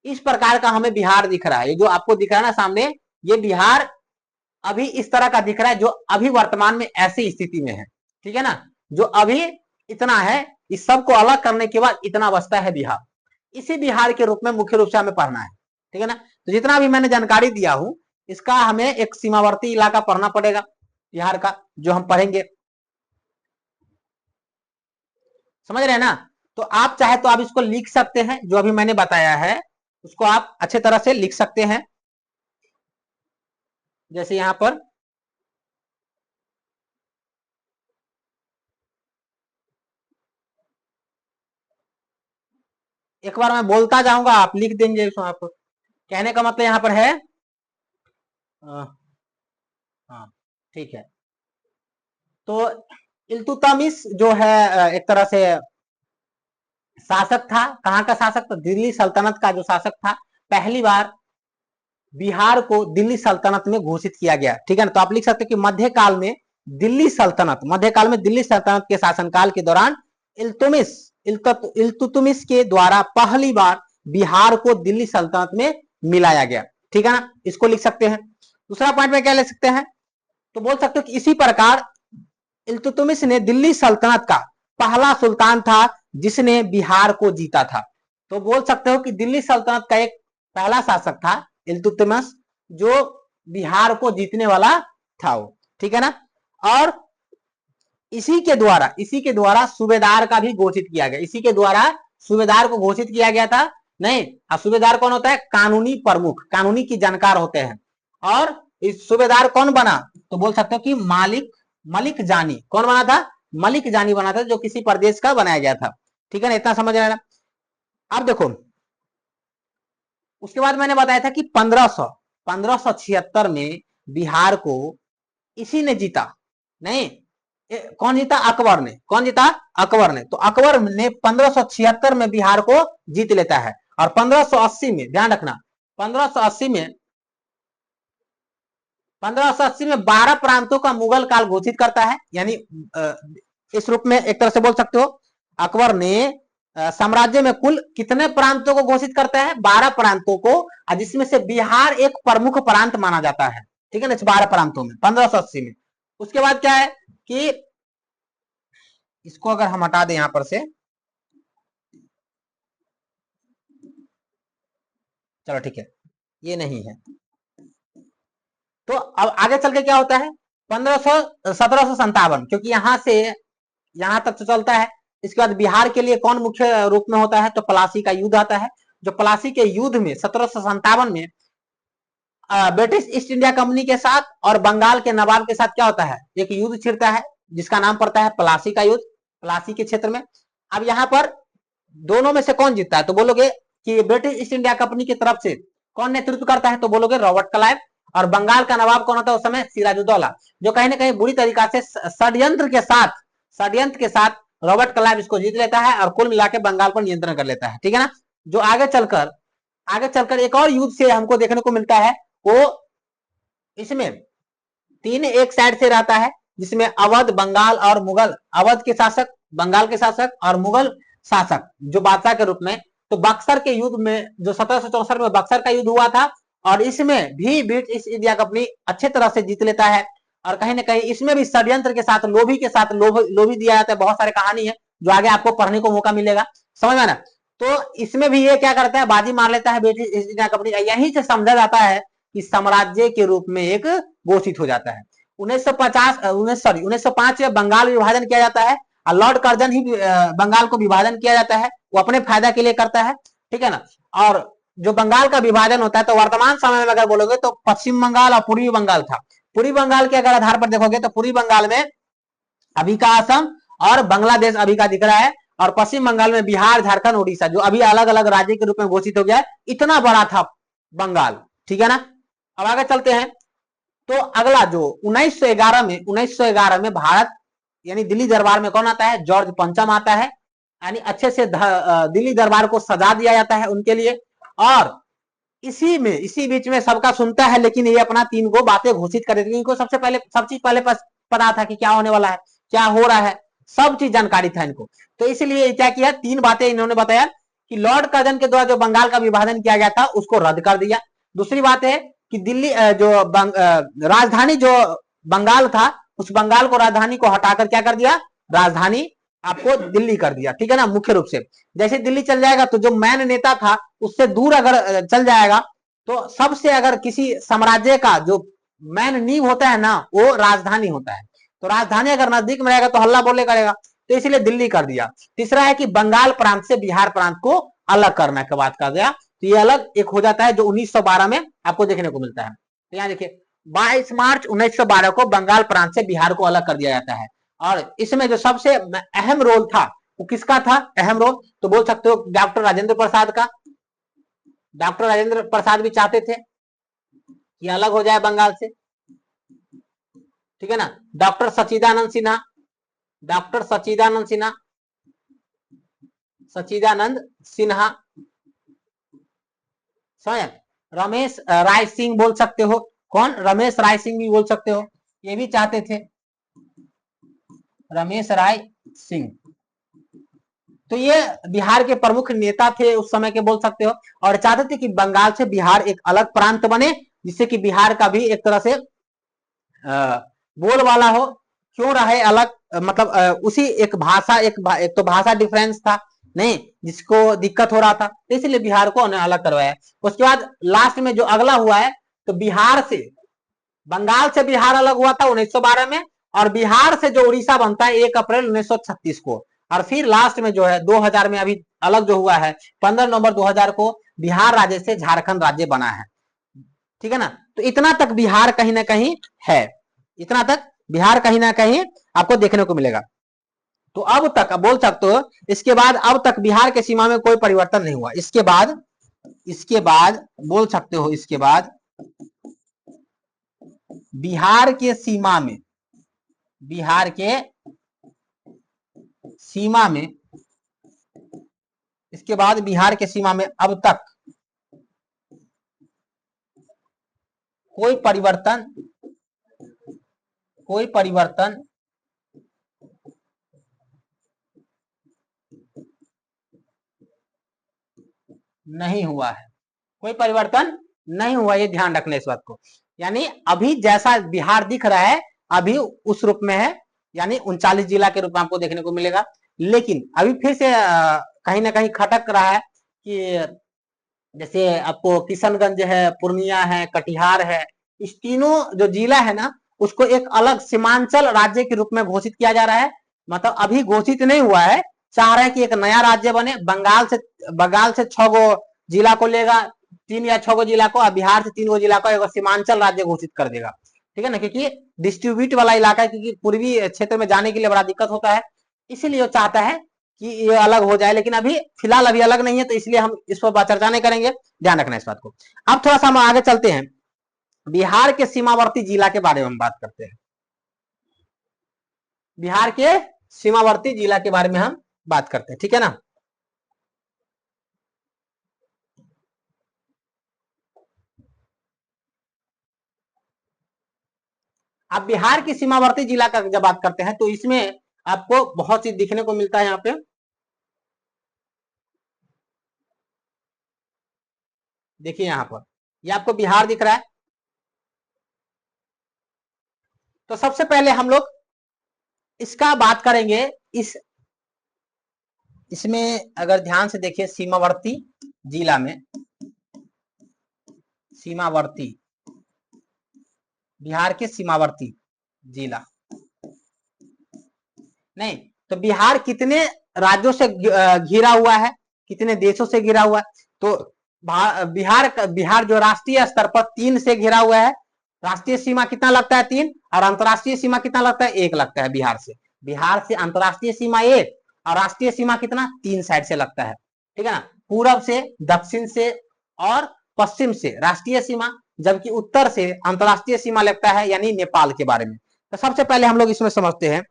इस प्रकार का हमें बिहार दिख रहा है, ये जो आपको दिख रहा है ना सामने, ये बिहार अभी इस तरह का दिख रहा है, जो अभी वर्तमान में ऐसी स्थिति में है, ठीक है ना। जो अभी इतना है, इस सब को अलग करने के बाद इतना बचता है बिहार। इसी बिहार के रूप में मुख्य रूप से हमें पढ़ना है, ठीक है ना। तो जितना भी मैंने जानकारी दिया हूं, इसका हमें एक सीमावर्ती इलाका पढ़ना पड़ेगा बिहार का, जो हम पढ़ेंगे। समझ रहे हैं ना। तो आप चाहे तो आप इसको लिख सकते हैं, जो अभी मैंने बताया है उसको आप अच्छे तरह से लिख सकते हैं। जैसे यहां पर एक बार मैं बोलता जाऊंगा, आप लिख देंगे इसको। आप कहने का मतलब यहां पर है हाँ ठीक है। तो इल्तुतमिश जो है एक तरह से शासक था। कहाँ का शासक था? दिल्ली सल्तनत का जो शासक था। पहली बार बिहार को दिल्ली सल्तनत में घोषित किया गया, ठीक है ना। तो आप लिख सकते हो कि मध्यकाल में दिल्ली सल्तनत के शासनकाल के दौरान इल्तुतमिश के द्वारा पहली बार बिहार को दिल्ली सल्तनत में मिलाया गया, ठीक है ना। इसको लिख सकते हैं। दूसरा पॉइंट में क्या लिख सकते हैं? तो बोल सकते हो कि इसी प्रकार इल्तुतमिश ने दिल्ली सल्तनत का पहला सुल्तान था जिसने बिहार को जीता था। तो बोल सकते हो कि दिल्ली सल्तनत का एक पहला शासक था इल्तुतमिश, जो बिहार को जीतने वाला था वो, ठीक है ना। और इसी के द्वारा सूबेदार का भी घोषित किया गया। इसी के द्वारा सूबेदार को घोषित किया गया था। नहीं, सूबेदार कौन होता है? कानूनी प्रमुख, कानूनी की जानकार होते हैं। और इस सूबेदार कौन बना? तो बोल सकते हो कि मलिक जानी। कौन बना था? मलिक जानी बना था, जो किसी प्रदेश का बनाया गया था, ठीक है ना। इतना समझ आया। अब देखो, उसके बाद मैंने बताया था कि 1576 में बिहार को इसी ने जीता। नहीं, कौन जीता? अकबर ने। कौन जीता? अकबर ने। तो अकबर ने 1576 में बिहार को जीत लेता है। और 1580 में, ध्यान रखना, 1580 में 12 प्रांतों का मुगल काल घोषित करता है। यानी इस रूप में एक तरह से बोल सकते हो, अकबर ने साम्राज्य में कुल कितने प्रांतों को घोषित करता है? 12 प्रांतों को, जिसमें से बिहार एक प्रमुख प्रांत माना जाता है, ठीक है ना, इस 12 प्रांतों में 1580 में। उसके बाद क्या है कि इसको अगर हम हटा दें यहां पर से, चलो ठीक है, ये नहीं है। तो अब आगे चल के क्या होता है? 1757, क्योंकि यहां से यहां तक तो चलता है। इसके बाद बिहार के लिए कौन मुख्य रूप में होता है? तो प्लासी का युद्ध आता है। जो प्लासी के युद्ध में 1757 में ब्रिटिश ईस्ट इंडिया कंपनी के साथ और बंगाल के नवाब के साथ क्या होता है? एक युद्ध छिड़ता है, जिसका नाम पड़ता है प्लासी का युद्ध, प्लासी के क्षेत्र में। अब यहाँ पर दोनों में से कौन जीतता है? तो बोलोगे कि ब्रिटिश ईस्ट इंडिया कंपनी की तरफ से कौन नेतृत्व करता है? तो बोलोगे रॉबर्ट क्लाइव। और बंगाल का नवाब कौन होता है उस समय? सिराजुद्दौला, जो कहीं ना कहीं बुरी तरीका से षड्यंत्र के साथ रॉबर्ट क्लाइव इसको जीत लेता है और कुल मिलाकर बंगाल पर नियंत्रण कर लेता है, ठीक है ना। जो आगे चलकर एक और युद्ध से हमको देखने को मिलता है, वो इसमें तीन एक साइड से रहता है, जिसमें अवध, बंगाल और मुगल, अवध के शासक, बंगाल के शासक और मुगल शासक जो बादशाह के रूप में। तो बक्सर के युद्ध में, जो 1764 में बक्सर का युद्ध हुआ था, और इसमें भी ब्रिटिश ईस्ट इंडिया कंपनी अच्छे तरह से जीत लेता है। और कहीं ना कहीं इसमें भी षड्यंत्र के साथ, लोभी के साथ, लोभी दिया जाता है। बहुत सारे कहानी है जो आगे आपको पढ़ने को मौका मिलेगा, समझ में ना। तो इसमें भी ये क्या करता है? बाजी मार लेता है ब्रिटिश ईस्ट इंडिया कंपनी। यहीं से समझा जाता है कि साम्राज्य के रूप में एक घोषित हो जाता है। 1905 में बंगाल विभाजन किया जाता है, और लॉर्ड कर्जन ही बंगाल को विभाजन किया जाता है, वो अपने फायदा के लिए करता है, ठीक है ना। और जो बंगाल का विभाजन होता है, तो वर्तमान समय में अगर बोलोगे तो पश्चिम बंगाल और पूर्वी बंगाल था। पूर्वी बंगाल के अगर आधार पर देखोगे तो पूर्वी बंगाल में अभी का असम और बांग्लादेश अभी का दिख रहा है, और पश्चिम बंगाल में बिहार, झारखंड, उड़ीसा, जो अभी अलग अलग राज्य के रूप में घोषित हो गया है। इतना बड़ा था बंगाल, ठीक है ना। अब आगे चलते हैं। तो अगला जो 1911 में भारत यानी दिल्ली दरबार में कौन आता है? जॉर्ज पंचम आता है। यानी अच्छे से दिल्ली दरबार को सजा दिया जाता है उनके लिए। और इसी बीच में सबका सुनता है, लेकिन ये अपना 3 गो बातें घोषित कर देते हैं। इनको सबसे पहले सब चीज पहले पता था कि क्या होने वाला है, क्या हो रहा है, सब चीज जानकारी था इनको। तो इसलिए क्या किया? 3 बातें इन्होंने बताया कि लॉर्ड कर्जन के द्वारा जो बंगाल का विभाजन किया गया था उसको रद्द कर दिया। दूसरी बात है कि दिल्ली जो राजधानी जो बंगाल था, उस बंगाल को राजधानी को हटाकर क्या कर दिया? राजधानी आपको दिल्ली कर दिया, ठीक है ना। मुख्य रूप से जैसे दिल्ली चल जाएगा तो जो मैन नेता था उससे दूर अगर चल जाएगा, तो सबसे अगर किसी साम्राज्य का जो मैन नींव होता है ना, वो राजधानी होता है। तो राजधानी अगर नजदीक में रहेगा तो हल्ला बोले करेगा, तो इसलिए दिल्ली कर दिया। तीसरा है कि बंगाल प्रांत से बिहार प्रांत को अलग करने की बात कर दिया। तो ये अलग एक हो जाता है, जो 1912 में आपको देखने को मिलता है। तो यहाँ देखिए 22 मार्च 1912 को बंगाल प्रांत से बिहार को अलग कर दिया जाता है। और इसमें जो सबसे अहम रोल था वो किसका था? अहम रोल तो बोल सकते हो डॉक्टर राजेंद्र प्रसाद का। डॉक्टर राजेंद्र प्रसाद भी चाहते थे कि अलग हो जाए बंगाल से, ठीक है ना। डॉक्टर सच्चिदानंद सिन्हा, डॉक्टर सच्चिदानंद सिन्हा, सच्चिदानंद सिन्हा, समझ। रमेश राय सिंह बोल सकते हो, कौन? रमेश राय सिंह भी बोल सकते हो, ये भी चाहते थे, रमेश राय सिंह। तो ये बिहार के प्रमुख नेता थे उस समय के, बोल सकते हो, और चाहते थे कि बंगाल से बिहार एक अलग प्रांत बने, जिससे कि बिहार का भी एक तरह से बोल वाला हो। क्यों रहे अलग? मतलब उसी एक भाषा, एक तो भाषा डिफरेंस था नहीं, जिसको दिक्कत हो रहा था, तो इसलिए बिहार को उन्हें अलग करवाया। उसके बाद लास्ट में जो अगला हुआ है, तो बिहार से, बंगाल से बिहार अलग हुआ था 1912 में, और बिहार से जो उड़ीसा बनता है 1 अप्रैल 1936 को, और फिर लास्ट में जो है 2000 में अभी अलग जो हुआ है 15 नवंबर 2000 को बिहार राज्य से झारखंड राज्य बना है, ठीक है ना। तो इतना तक बिहार कहीं ना कहीं है, इतना तक बिहार कहीं ना कहीं आपको देखने को मिलेगा। तो अब तक, अब बोल सकते हो इसके बाद अब तक बिहार के सीमा में कोई परिवर्तन नहीं हुआ। इसके बाद बोल सकते हो, इसके बाद बिहार के सीमा में, बिहार के सीमा में, इसके बाद बिहार के सीमा में अब तक कोई परिवर्तन नहीं हुआ है, कोई परिवर्तन नहीं हुआ, ये ध्यान रखना इस बात को। यानी अभी जैसा बिहार दिख रहा है अभी उस रूप में है, यानी 39 जिला के रूप में आपको देखने को मिलेगा। लेकिन अभी फिर से कहीं ना कहीं खटक रहा है कि जैसे आपको किशनगंज है, पूर्णिया है, कटिहार है, इस तीनों जो जिला है ना, उसको एक अलग सीमांचल राज्य के रूप में घोषित किया जा रहा है। मतलब अभी घोषित नहीं हुआ है, चाह रहे हैं कि एक नया राज्य बने, बंगाल से 6 गो जिला को लेगा, 3 या 6 गो जिला को, और बिहार से 3 गो जिला को एक सीमांचल राज्य घोषित कर देगा, ठीक है ना, क्योंकि डिस्ट्रीब्यूट वाला इलाका है, क्योंकि पूर्वी क्षेत्र में जाने के लिए बड़ा दिक्कत होता है, इसीलिए वो चाहता है कि ये अलग हो जाए। लेकिन अभी फिलहाल अभी अलग नहीं है, तो इसलिए हम इस पर चर्चा नहीं करेंगे, ध्यान रखना इस बात को। अब थोड़ा सा हम आगे चलते हैं, बिहार के सीमावर्ती जिला के बारे में हम बात करते हैं। बिहार के सीमावर्ती जिला के बारे में हम बात करते हैं, ठीक है ना। अब बिहार की सीमावर्ती जिला का जब बात करते हैं तो इसमें आपको बहुत चीज दिखने को मिलता है। यहाँ पे देखिए, यहाँ पर ये आपको बिहार दिख रहा है। तो सबसे पहले हम लोग इसका बात करेंगे, इसमें अगर ध्यान से देखिए, सीमावर्ती जिला में, सीमावर्ती, बिहार के सीमावर्ती जिला नहीं, तो बिहार कितने राज्यों से घिरा हुआ है, कितने देशों से घिरा हुआ है? तो बिहार जो राष्ट्रीय स्तर पर 3 से घिरा हुआ है। राष्ट्रीय सीमा कितना लगता है? 3। और अंतरराष्ट्रीय सीमा कितना लगता है? 1 लगता है बिहार से अंतरराष्ट्रीय सीमा 1, और राष्ट्रीय सीमा कितना? 3 साइड से लगता है, ठीक है ना। पूरब से, दक्षिण से और पश्चिम से राष्ट्रीय सीमा, जबकि उत्तर से अंतरराष्ट्रीय सीमा लगता है, यानी नेपाल के बारे में। तो सबसे पहले हम लोग इसमें समझते हैं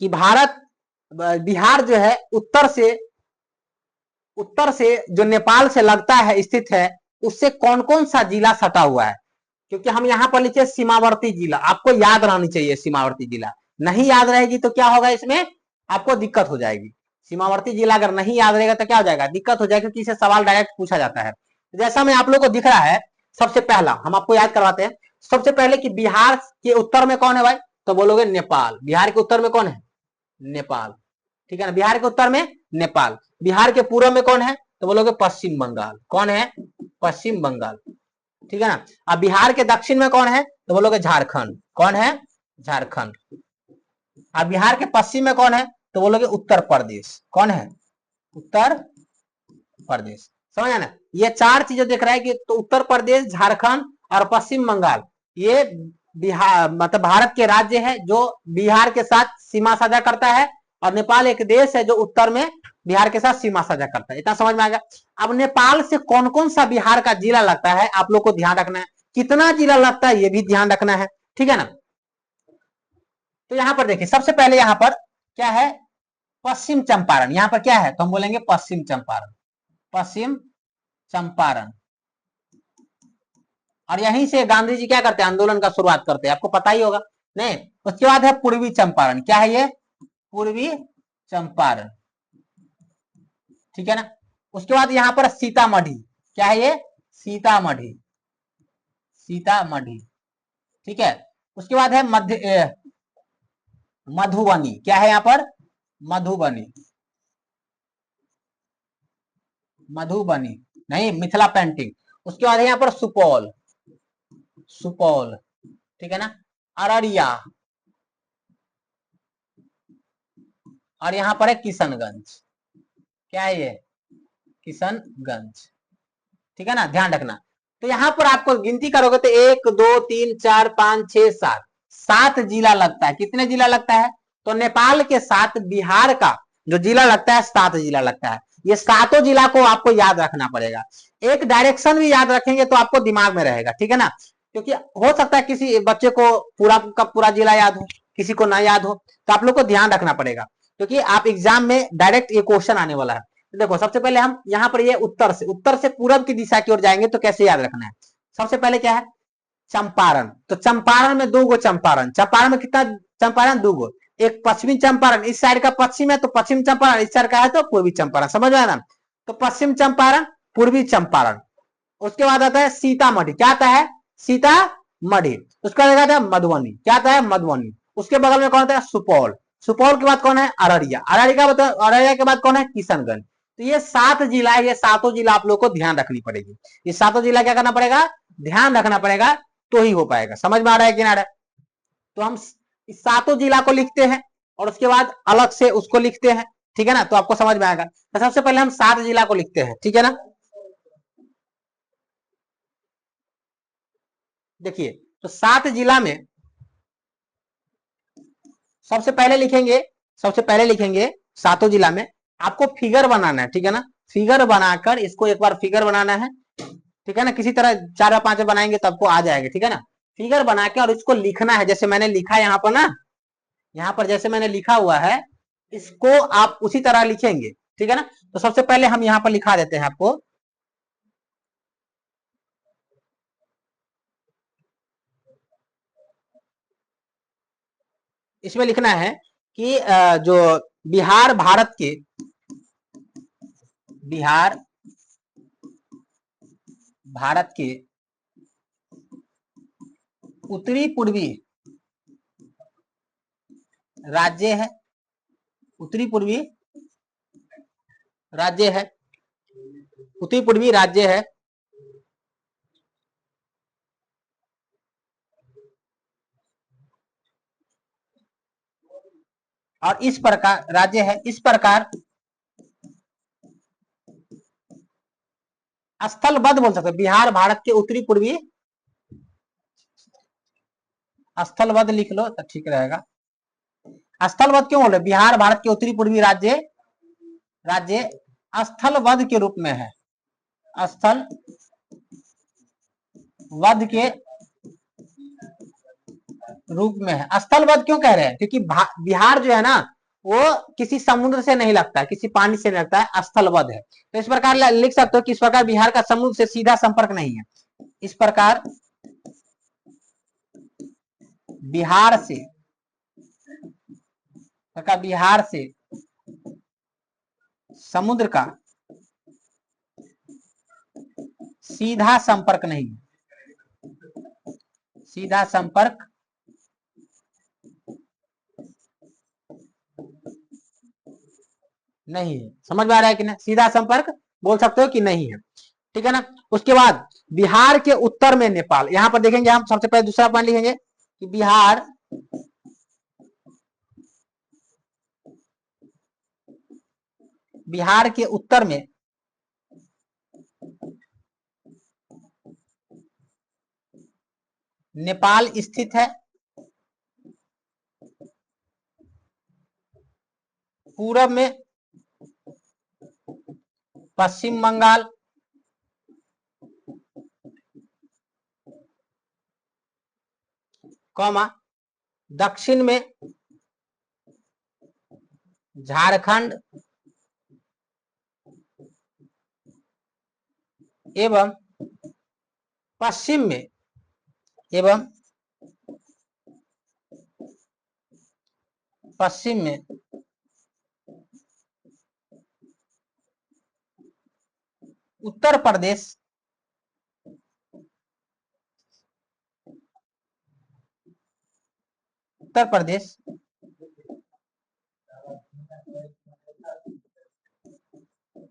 कि बिहार जो है उत्तर से जो नेपाल से लगता है, स्थित है, उससे कौन कौन सा जिला सटा हुआ है? क्योंकि हम यहाँ पर लिखे सीमावर्ती जिला, आपको याद रहनी चाहिए सीमावर्ती जिला। नहीं याद रहेगी तो क्या होगा, इसमें आपको दिक्कत हो जाएगी। सीमावर्ती जिला अगर नहीं याद रहेगा तो क्या हो जाएगा, दिक्कत हो जाएगी, क्योंकि इसे सवाल डायरेक्ट पूछा जाता है। जैसा मैं आप लोग को दिख रहा है, सबसे पहला हम आपको याद करवाते हैं। सबसे पहले कि बिहार के उत्तर में कौन है भाई? तो बोलोगे नेपाल। बिहार के उत्तर में कौन है? नेपाल, ठीक है ना। बिहार के उत्तर में नेपाल। बिहार के पूर्व में कौन है? तो बोलोगे पश्चिम बंगाल। कौन है? पश्चिम बंगाल, ठीक है ना। अब बिहार के दक्षिण में कौन है? तो बोलोगे झारखंड। कौन है? झारखंड। अब बिहार के पश्चिम में कौन है? तो बोलोगे उत्तर प्रदेश। कौन है? उत्तर प्रदेश। समझ ना, ये 4 चीजें देख रहा है कि तो उत्तर प्रदेश, झारखंड और पश्चिम बंगाल, ये बिहार मतलब भारत के राज्य है जो बिहार के साथ सीमा साझा करता है, और नेपाल एक देश है जो उत्तर में बिहार के साथ सीमा साझा करता है। इतना समझ में आ गया। अब नेपाल से कौन कौन सा बिहार का जिला लगता है आप लोग को ध्यान रखना है, कितना जिला लगता है ये भी ध्यान रखना है, ठीक है ना। तो यहां पर देखिए सबसे पहले यहां पर क्या है, पश्चिम चंपारण। यहां पर क्या है तो हम बोलेंगे पश्चिम चंपारण, पश्चिम चंपारण। और यहीं से गांधी जी क्या करते हैं, आंदोलन का शुरुआत करते हैं, आपको पता ही होगा नहीं। उसके बाद है पूर्वी चंपारण। क्या है ये, पूर्वी चंपारण, ठीक है ना। उसके बाद यहां पर सीतामढ़ी। क्या है ये, सीतामढ़ी, सीतामढ़ी, ठीक है। उसके बाद है मधुबनी। क्या है यहां पर, मधुबनी, मधुबनी नहीं, मिथिला पेंटिंग। उसके बाद है यहां पर सुपौल, सुपौल, ठीक है ना। अररिया, और यहां पर है किशनगंज। क्या है ये, किशनगंज, ठीक है ना, ध्यान रखना। तो यहां पर आपको गिनती करोगे तो 1 2 3 4 5 6 7, 7 जिला लगता है। कितने जिला लगता है, तो नेपाल के साथ बिहार का जो जिला लगता है 7 जिला लगता है। ये सातों जिला को आपको याद रखना पड़ेगा। एक डायरेक्शन भी याद रखेंगे तो आपको दिमाग में रहेगा, ठीक है ना। क्योंकि हो सकता है किसी बच्चे को पूरा का पूरा जिला याद हो, किसी को ना याद हो, तो आप लोग को ध्यान रखना पड़ेगा, क्योंकि आप एग्जाम में डायरेक्ट ये क्वेश्चन आने वाला है। देखो सबसे पहले हम यहाँ पर ये उत्तर से पूरब की दिशा की ओर जाएंगे तो कैसे याद रखना है। सबसे पहले क्या है, चंपारण। तो चंपारण में 2 गो चंपारण, चंपारण में कितना चंपारण, 2 गो। एक पश्चिमी चंपारण इस साइड का पश्चिम है तो पश्चिम चंपारण, इस साइड का है तो पूर्वी चंपारण, समझ में आया ना। तो पश्चिम चंपारण, पूर्वी चंपारण। उसके बाद आता है सीतामढ़ी। क्या आता है, सीतामढ़ी। उसके बाद आता है मधुबनी। क्या आता है, मधुबनी। उसके बगल में कौन आता है, सुपौल। सुपौल के बाद कौन है, अररिया। अररिया के बाद कौन है, किशनगंज। तो ये 7 जिला है, ये सातों जिला आप लोग को ध्यान रखनी पड़ेगी। ये सातों जिला क्या करना पड़ेगा, ध्यान रखना पड़ेगा, तो ही हो पाएगा। समझ में आ रहा है कि ना। तो हम इस सातों जिला को लिखते हैं और उसके बाद अलग से उसको लिखते हैं, ठीक है ना, तो आपको समझ में आएगा। तो सबसे पहले हम 7 जिला को लिखते हैं, ठीक है ना। देखिए तो 7 जिला में सबसे पहले लिखेंगे, सबसे पहले लिखेंगे सातों जिला में। आपको फिगर बनाना है, ठीक है ना। फिगर बनाकर इसको एक बार फिगर बनाना है, ठीक है ना। किसी तरह 4 या 5 बनाएंगे तो आपको आ जाएगा, ठीक है ना। फिगर बना के और इसको लिखना है, जैसे मैंने लिखा यहाँ पर ना, यहाँ पर जैसे मैंने लिखा हुआ है, इसको आप उसी तरह लिखेंगे, ठीक है ना। तो सबसे पहले हम यहाँ पर लिखा देते हैं आपको। इसमें लिखना है कि जो बिहार भारत के, बिहार भारत के उत्तरी पूर्वी राज्य है, उत्तरी पूर्वी राज्य है, उत्तरी पूर्वी राज्य है। और इस प्रकार राज्य है, इस प्रकार स्थलबद्ध बोल सकते, बिहार भारत के उत्तरी पूर्वी, स्थलबद्ध लिख लो तो ठीक रहेगा। स्थलबद्ध क्यों बोले, बिहार भारत के उत्तरी पूर्वी राज्य, राज्य स्थलबद्ध के रूप में है, स्थल वध के रूप में है। स्थलबद्ध क्यों कह रहे हैं, क्योंकि बिहार जो है ना वो किसी समुद्र से नहीं लगता है, किसी पानी से नहीं लगता है, स्थलबद्ध है। तो इस प्रकार लिख सकते हो कि इस प्रकार बिहार का समुद्र से सीधा संपर्क नहीं है। इस प्रकार बिहार से, बिहार से समुद्र का सीधा संपर्क नहीं, सीधा संपर्क नहीं है। समझ में आ रहा है कि नहीं, सीधा संपर्क बोल सकते हो कि नहीं है, ठीक है ना। उसके बाद बिहार के उत्तर में नेपाल। यहां पर देखेंगे हम सबसे पहले दूसरा पॉइंट लिखेंगे कि बिहार बिहार के उत्तर में नेपाल स्थित है। पूरब में पश्चिम बंगाल, कौमा दक्षिण में झारखंड एवं पश्चिम में उत्तर प्रदेश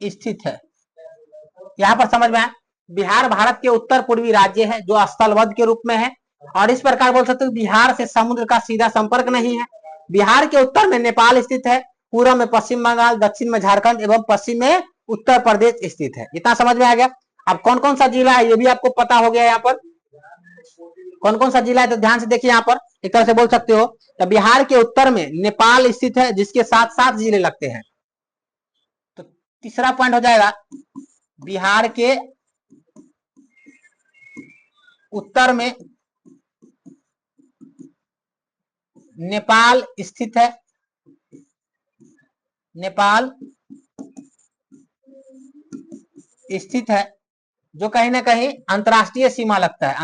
स्थित है। यहां पर समझ में आया, बिहार भारत के उत्तर पूर्वी राज्य है जो स्थलबद्ध के रूप में है, और इस प्रकार बोल सकते हो बिहार से समुद्र का सीधा संपर्क नहीं है। बिहार के उत्तर में नेपाल स्थित है, पूर्व में पश्चिम बंगाल, दक्षिण में झारखंड एवं पश्चिम में उत्तर प्रदेश स्थित है। इतना समझ में आ गया। अब कौन कौन सा जिला है ये भी आपको पता हो गया। यहाँ पर कौन कौन सा जिला है तो ध्यान से देखिए। यहाँ पर एक तरह से बोल सकते हो तो बिहार के उत्तर में नेपाल स्थित है जिसके साथ 7 जिले लगते हैं। तो तीसरा पॉइंट हो जाएगा बिहार के उत्तर में नेपाल स्थित है। जो कहीं ना कहीं अंतरराष्ट्रीय सीमा लगता है।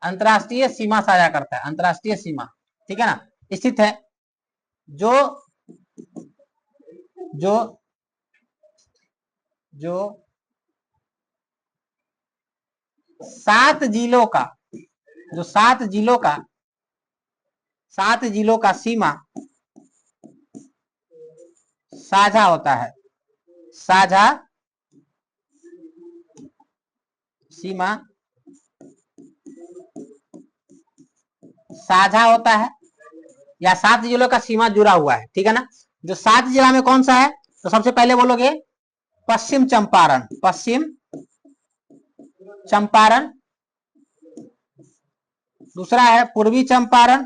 अंतरराष्ट्रीय सीमा साझा करता है। अंतरराष्ट्रीय सीमा, ठीक है ना, स्थित है। जो जो जो 7 जिलों का सीमा साझा होता है। साझा सीमा साझा होता है या 7 जिलों का सीमा जुड़ा हुआ है, ठीक है ना। जो 7 जिला में कौन सा है तो सबसे पहले बोलोगे पश्चिम चंपारण, दूसरा है पूर्वी चंपारण,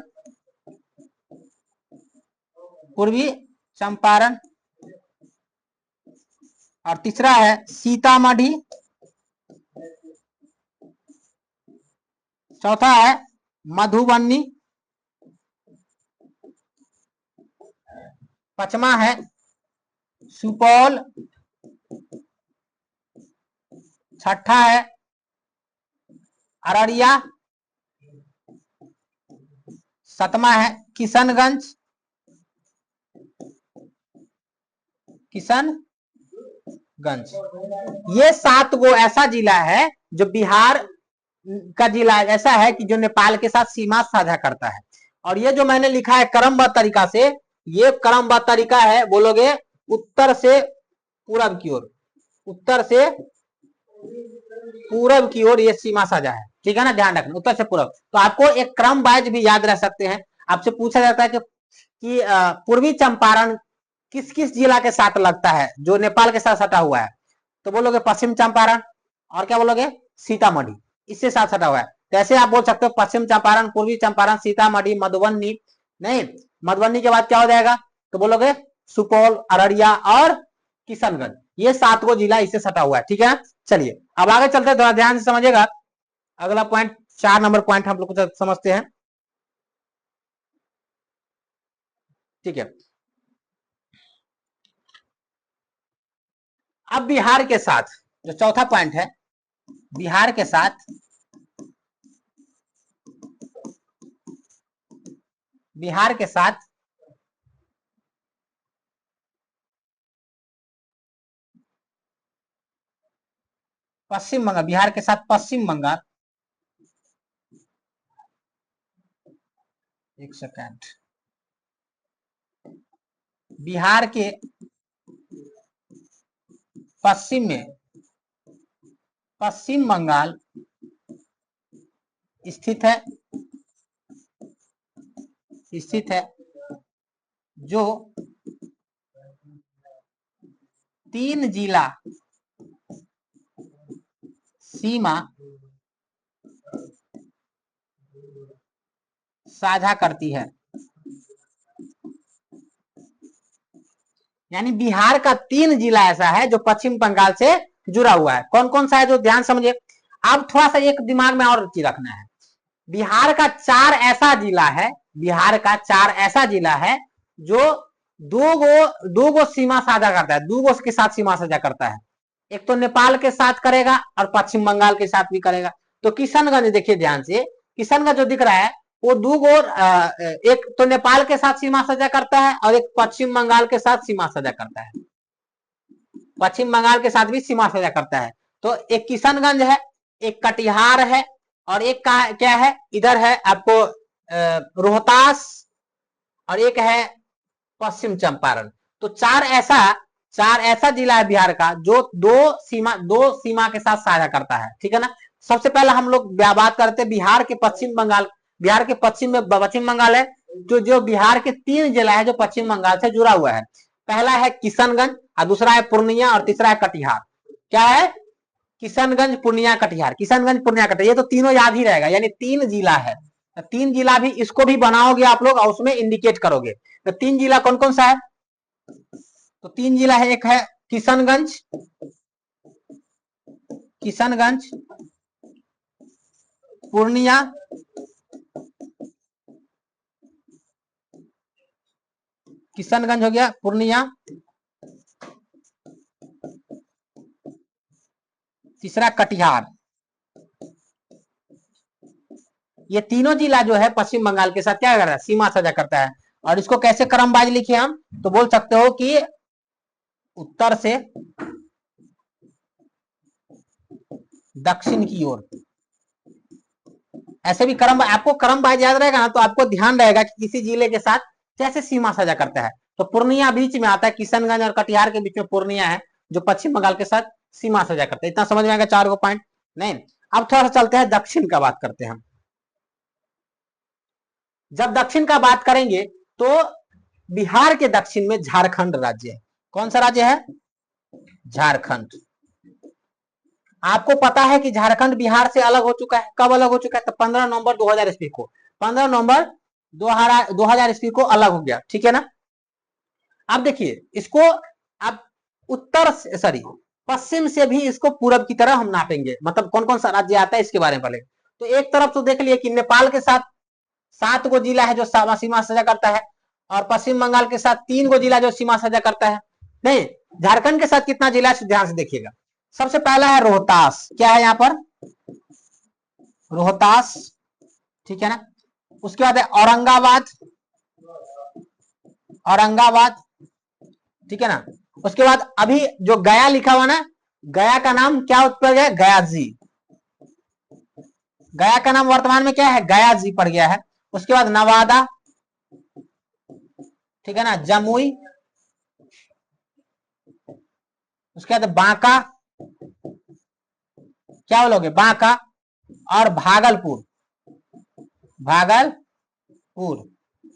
और तीसरा है सीतामढ़ी, चौथा है मधुबनी, पांचवा है सुपौल, छठा है अररिया, सातवां है किशनगंज, ये 7 गो ऐसा जिला है जो बिहार का जिला ऐसा है कि जो नेपाल के साथ सीमा साझा करता है। और ये जो मैंने लिखा है क्रमबद्ध तरीका से, ये क्रमबद्ध तरीका है, बोलोगे उत्तर से पूरब की ओर ये सीमा साझा है, ठीक है ना। ध्यान रखना उत्तर से पूरब। तो आपको एक क्रम वाइज भी याद रह सकते हैं। आपसे पूछा जाता है कि पूर्वी चंपारण किस किस जिला के साथ लगता है जो नेपाल के साथ सटा हुआ है, तो बोलोगे पश्चिम चंपारण, और क्या बोलोगे सीतामढ़ी, इससे साथ सटा हुआ है। कैसे आप बोल सकते हो पश्चिम चंपारण, पूर्वी चंपारण, सीतामढ़ी, मधुबनी, नहीं मधुबनी के बाद क्या हो जाएगा तो बोलोगे सुपौल, अररिया और किशनगंज, ये 7 गो जिला इससे सटा हुआ है, ठीक है। चलिए अब आगे चलते हैं, थोड़ा ध्यान से समझिएगा। अगला पॉइंट 4 नंबर पॉइंट हम लोग समझते हैं, ठीक है। अब बिहार के साथ जो चौथा पॉइंट है, बिहार के साथ पश्चिम बंगाल, बिहार के साथ पश्चिम बंगाल, एक सेकंड, बिहार के पश्चिम में पश्चिम बंगाल स्थित है जो 3 जिला सीमा साझा करती है। यानी बिहार का 3 जिला ऐसा है जो पश्चिम बंगाल से जुड़ा हुआ है। कौन कौन सा है जो ध्यान समझिए। अब थोड़ा सा एक दिमाग में और चीज रखना है, बिहार का 4 ऐसा जिला है, बिहार का 4 ऐसा जिला है जो दो गो सीमा साझा करता है, 2 गो के साथ सीमा साझा करता है। एक तो नेपाल के साथ करेगा और पश्चिम बंगाल के साथ भी करेगा। तो किशनगंज देखिए ध्यान से, किशनगंज जो दिख रहा है वो 2 गो, एक तो नेपाल के साथ सीमा साझा करता है और एक पश्चिम बंगाल के साथ सीमा साझा करता है, पश्चिम बंगाल के साथ भी सीमा साझा करता है। तो एक किशनगंज है, एक कटिहार है और एक क्या है इधर है आपको रोहतास और एक है पश्चिम चंपारण। तो 4 ऐसा जिला है बिहार का जो दो सीमा के साथ साझा करता है, ठीक है ना। सबसे पहले हम लोग बात करते हैं बिहार के पश्चिम बंगाल, बिहार के पश्चिम में पश्चिम बंगाल है, जो बिहार के 3 जिला है जो पश्चिम बंगाल से जुड़ा हुआ है। पहला है किशनगंज और दूसरा है पूर्णिया और तीसरा है कटिहार। क्या है, किशनगंज पूर्णिया कटिहार, किशनगंज पूर्णिया कटिहार, ये तो तीनों याद ही रहेगा, यानी 3 जिला है। 3 जिला भी इसको भी बनाओगे आप लोग और उसमें इंडिकेट करोगे। तो 3 जिला कौन कौन सा है, तो 3 जिला है, एक है किशनगंज, किशनगंज पूर्णिया किशनगंज हो गया, पूर्णिया, तीसरा कटिहार। ये तीनों जिला जो है पश्चिम बंगाल के साथ क्या कर रहा है, सीमा साझा करता है। और इसको कैसे क्रमवाइज लिखे हम, तो बोल सकते हो कि उत्तर से दक्षिण की ओर, ऐसे भी क्रम, आपको क्रमवाइज याद रहेगा ना तो आपको ध्यान रहेगा कि किसी जिले के साथ कैसे सीमा साझा करता है। तो पूर्णिया बीच में आता है, किशनगंज और कटिहार के बीच में पूर्णिया है जो पश्चिम बंगाल के साथ सीमा साझा करता है। इतना समझ में आएगा 4 गो पॉइंट। नहीं, अब थोड़ा सा चलते हैं दक्षिण का बात करते हैं हम। जब दक्षिण का बात करेंगे तो बिहार के दक्षिण में झारखंड राज्य है। कौन सा राज्य है, झारखंड। आपको पता है कि झारखंड बिहार से अलग हो चुका है, कब अलग हो चुका है, तो 15 नवंबर 2000 ईस्वी को, 15 नवंबर 2000 ईस्वी को अलग हो गया, ठीक है ना। अब देखिए इसको, अब उत्तर सॉरी पश्चिम से भी इसको पूरब की तरह हम नापेंगे, मतलब कौन कौन सा राज्य आता है इसके बारे में पहले। तो एक तरफ तो देख लिए कि नेपाल के साथ 7 गो जिला है जो सीमा साझा करता है, और पश्चिम बंगाल के साथ 3 गो जिला जो सीमा साझा करता है। नहीं, झारखंड के साथ कितना जिला है ध्यान से देखिएगा। सबसे पहला है रोहतास, क्या है यहाँ पर, रोहतास, ठीक है ना। उसके बाद है औरंगाबाद, औरंगाबाद, ठीक है ना। उसके बाद अभी जो गया लिखा हुआ ना, गया का नाम क्या पड़ गया, गया जी, गया का नाम वर्तमान में क्या है, गया जी पड़ गया है। उसके बाद नवादा, ठीक है ना, जमुई, उसके बाद बांका, क्या बोलोगे, बांका, और भागलपुर, भागलपुर,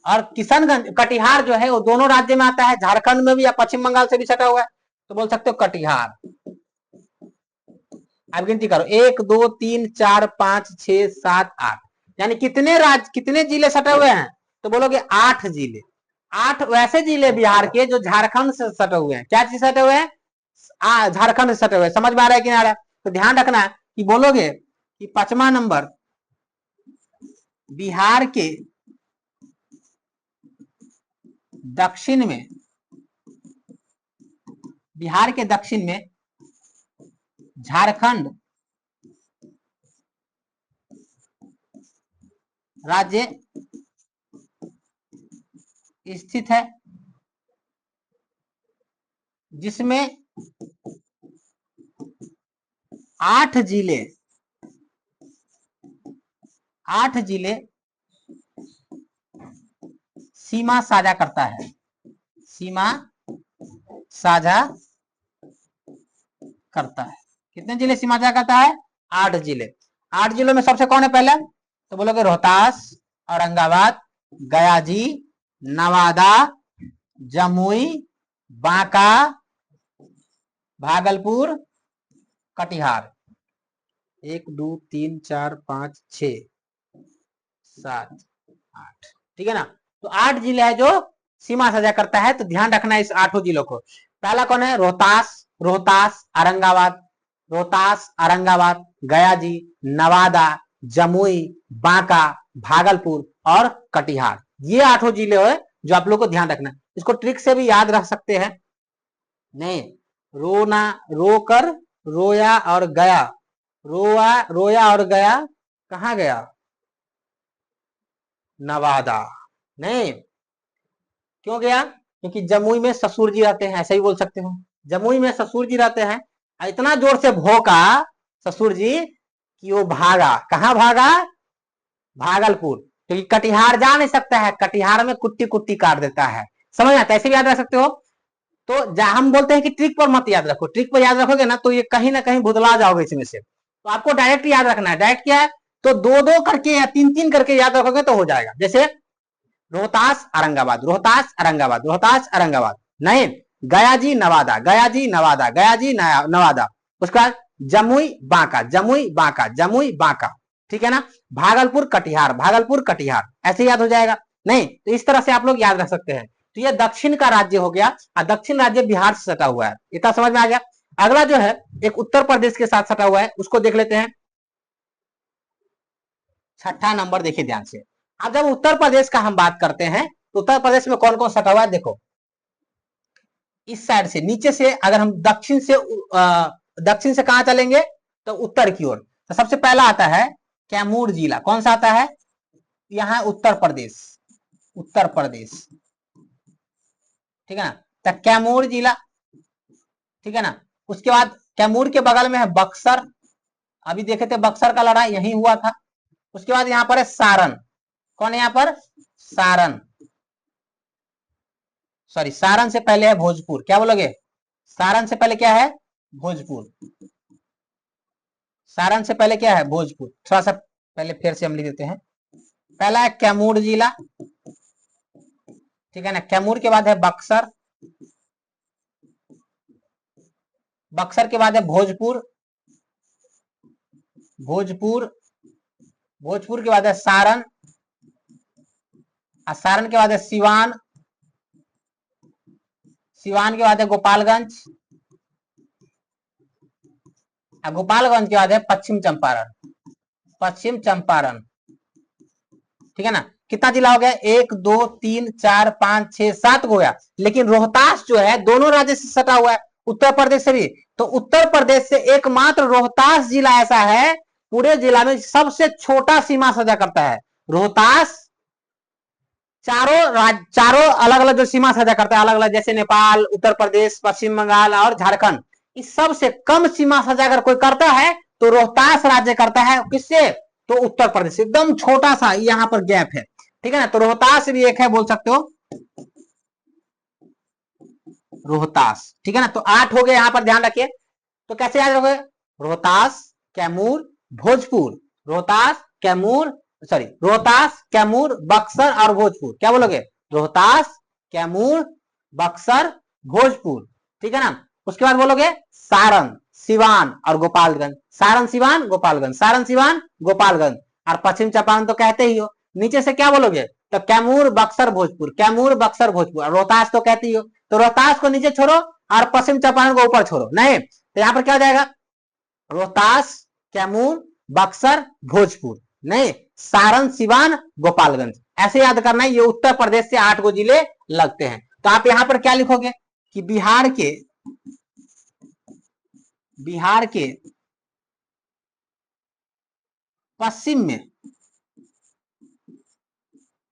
और किशनगंज, कटिहार जो है वो दोनों राज्य में आता है, झारखंड में भी या पश्चिम बंगाल से भी सटा हुआ है, तो बोल सकते हो कटिहार। अब गिनती करो, 1 2 3 4 5 6 7 8, यानी कितने राज्य, कितने जिले सटे हुए हैं, तो बोलोगे 8 जिले। 8 वैसे जिले बिहार के जो झारखंड से सटे हुए हैं, क्या चीज सटे हुए हैं, झारखंड से सटे हुए। समझ में आ रहा है कि नहीं आ रहा है, तो ध्यान रखना है कि बोलोगे कि 5वां नंबर बिहार के दक्षिण में, बिहार के दक्षिण में झारखंड राज्य स्थित है, जिसमें 8 जिले, 8 जिले सीमा साझा करता है, सीमा साझा करता है। कितने जिले सीमा साझा करता है, 8 जिले। 8 जिलों में सबसे कौन है पहले, तो बोलोगे रोहतास, औरंगाबाद, गया जी, नवादा, जमुई, बांका, भागलपुर, कटिहार। 1 2 3 4 5 6 7 8, ठीक है ना। तो 8 जिले है जो सीमा साझा करता है। तो ध्यान रखना है इस 8 जिलों को। पहला कौन है? रोहतास, रोहतास औरंगाबाद, रोहतास औरंगाबाद, गया जी, नवादा, जमुई, बांका, भागलपुर और कटिहार। ये 8 जिले है जो आप लोग को ध्यान रखना है। इसको ट्रिक से भी याद रख सकते हैं। नहीं, रोना, रोकर, रोया और गया, रोआ, रोया और गया, कहां गया? नवादा। नहीं, क्यों गया? क्योंकि जमुई में ससुर जी रहते हैं, ऐसे ही बोल सकते हो। जमुई में ससुर जी रहते हैं। इतना जोर से भौंका ससुर जी कि वो भागा। कहां भागा? भागलपुर। क्योंकि कटिहार जा नहीं सकता है, कटिहार में कुट्टी कुट्टी काट देता है। समझ आता है? ऐसे भी याद रख सकते हो। तो हम बोलते हैं कि ट्रिक पर मत याद रखो। ट्रिक पर याद रखोगे ना तो ये कहीं ना कहीं भुतला जाओगे इसमें से। तो आपको डायरेक्ट याद रखना है। डायरेक्ट क्या है? तो 2-2 करके या 3-3 करके याद रखोगे तो हो जाएगा। जैसे रोहतास औरंगाबाद, रोहतास औरंगाबाद, रोहतास औरंगाबाद। नहीं, गया जी नवादा, गया जी नवादा, गया जी नवादा। उसके बाद जमुई बांका, जमुई बांका, जमुई बांका, ठीक है ना। भागलपुर कटिहार, भागलपुर कटिहार, ऐसे याद हो जाएगा। नहीं तो इस तरह से आप लोग याद रख सकते हैं। तो ये दक्षिण का राज्य हो गया और दक्षिण राज्य बिहार से सटा हुआ है। इतना समझ में आ गया। अगला जो है एक उत्तर प्रदेश के साथ सटा हुआ है, उसको देख लेते हैं। 6ठा नंबर देखिए ध्यान से। अब जब उत्तर प्रदेश का हम बात करते हैं तो उत्तर प्रदेश में कौन कौन सटा हुआ है देखो। इस साइड से नीचे से अगर हम दक्षिण से कहां चलेंगे तो उत्तर की ओर। तो सबसे पहला आता है कैमूर जिला। कौन सा आता है? यहाँ उत्तर प्रदेश, उत्तर प्रदेश, ठीक है ना। तो कैमूर जिला, ठीक है ना। उसके बाद कैमूर के बगल में है बक्सर। अभी देखे थे बक्सर का लड़ाई यही हुआ था। उसके बाद यहाँ पर है सारण। कौन है यहाँ पर? सारण। सॉरी, सारण से पहले है भोजपुर। क्या बोलोगे? सारण से पहले क्या है? भोजपुर। सारण से पहले क्या है? भोजपुर। थोड़ा सा पहले फिर से हम लिख देते हैं। पहला है कैमूर जिला, ठीक है ना। कैमूर के बाद है बक्सर, बक्सर के बाद है भोजपुर, भोजपुर, भोजपुर के बाद है सारण, और सारण के बाद है सिवान, सिवान के बाद है गोपालगंज, और गोपालगंज के बाद है पश्चिम चंपारण, पश्चिम चंपारण, ठीक है ना। कितना जिला हो गया? 1 2 3 4 5 6 7 हो गया। लेकिन रोहतास जो है दोनों राज्य से सटा हुआ है, उत्तर प्रदेश से भी। तो उत्तर प्रदेश से एकमात्र रोहतास जिला ऐसा है पूरे जिला में सबसे छोटा सीमा साझा करता है। रोहतास चारों अलग अलग जो सीमा साझा करता है, अलग अलग, जैसे नेपाल, उत्तर प्रदेश, पश्चिम बंगाल और झारखंड, इस सबसे कम सीमा साझा अगर कोई करता है तो रोहतास राज्य करता है। किससे? तो उत्तर प्रदेश। एकदम छोटा सा यहाँ पर गैप है, ठीक है ना। तो रोहतास भी एक है, बोल सकते हो रोहतास, ठीक है ना। तो 8 हो गए यहाँ पर, ध्यान रखिए। तो कैसे याद रखोगे? रोहतास, कैमूर, भोजपुर, रोहतास, कैमूर, सॉरी, रोहतास, कैमूर, बक्सर और भोजपुर। क्या बोलोगे? रोहतास, कैमूर, बक्सर, भोजपुर, ठीक है ना। उसके बाद बोलोगे सारण, सिवान और गोपालगंज। सारण, सिवान, गोपालगंज, सारण, सिवान, गोपालगंज। और पश्चिम चंपारण तो कहते ही हो। नीचे से क्या बोलोगे? तो कैमूर, बक्सर, भोजपुर, कैमूर, बक्सर, भोजपुर। रोहतास तो कहती हो, तो रोहतास को नीचे छोड़ो और पश्चिम चंपारण को ऊपर छोड़ो। नहीं तो यहाँ पर क्या हो जाएगा? रोहतास, कैमूर, बक्सर, भोजपुर। नहीं, सारण, सिवान, गोपालगंज। ऐसे याद करना है। ये उत्तर प्रदेश से 8 गो जिले लगते हैं। तो आप यहां पर क्या लिखोगे कि बिहार के पश्चिम में,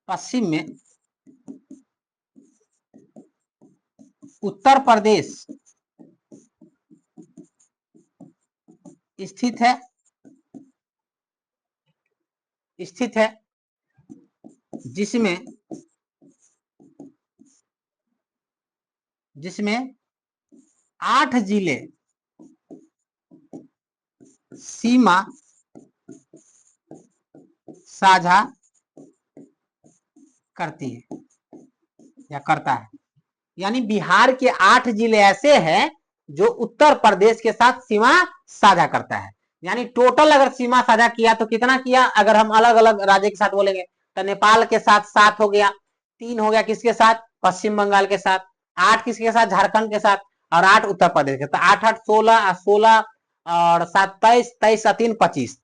पश्चिम में उत्तर प्रदेश स्थित है, स्थित है, जिसमें जिसमें 8 जिले सीमा साझा करती है या करता है। यानी बिहार के 8 जिले ऐसे हैं जो उत्तर प्रदेश के साथ सीमा साझा करता है। यानी टोटल अगर सीमा साझा किया तो कितना किया, अगर हम अलग अलग राज्य के साथ बोलेंगे तो नेपाल के साथ 7 हो गया, 3 हो गया किसके साथ, पश्चिम बंगाल के साथ, 8 किसके साथ, झारखंड के साथ, और 8 उत्तर प्रदेश के। तो 8 8 16 16 और 7 23 23 3 25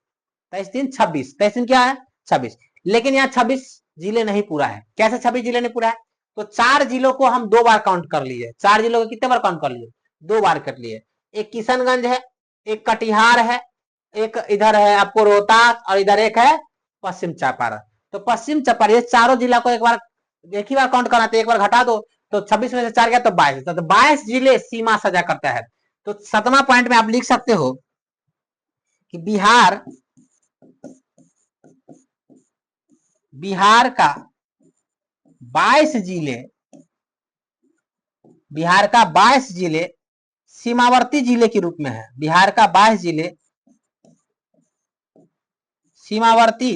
23 3 26 23 3 क्या है 26। लेकिन यहाँ 26 जिले नहीं पूरा है। कैसे 26 जिले नहीं पूरा है, तो 4 जिलों को हम 2 बार काउंट कर लिए। 4 जिलों को कितने बार काउंट कर लिए, 2 बार कर लिए। एक किशनगंज है, एक कटिहार है, एक इधर है आपको रोहतास, और इधर एक है पश्चिम चंपारण। तो पश्चिम चंपारण, ये चारों जिला को एक ही बार काउंट करना था, एक बार घटा दो तो 26 में से 4 गया तो 22, तो 22 जिले सीमा साझा करता है। तो 7वां पॉइंट में आप लिख सकते हो कि बिहार का 22 जिले, बिहार का 22 जिले सीमावर्ती जिले के रूप में है। बिहार का 22 जिले सीमावर्ती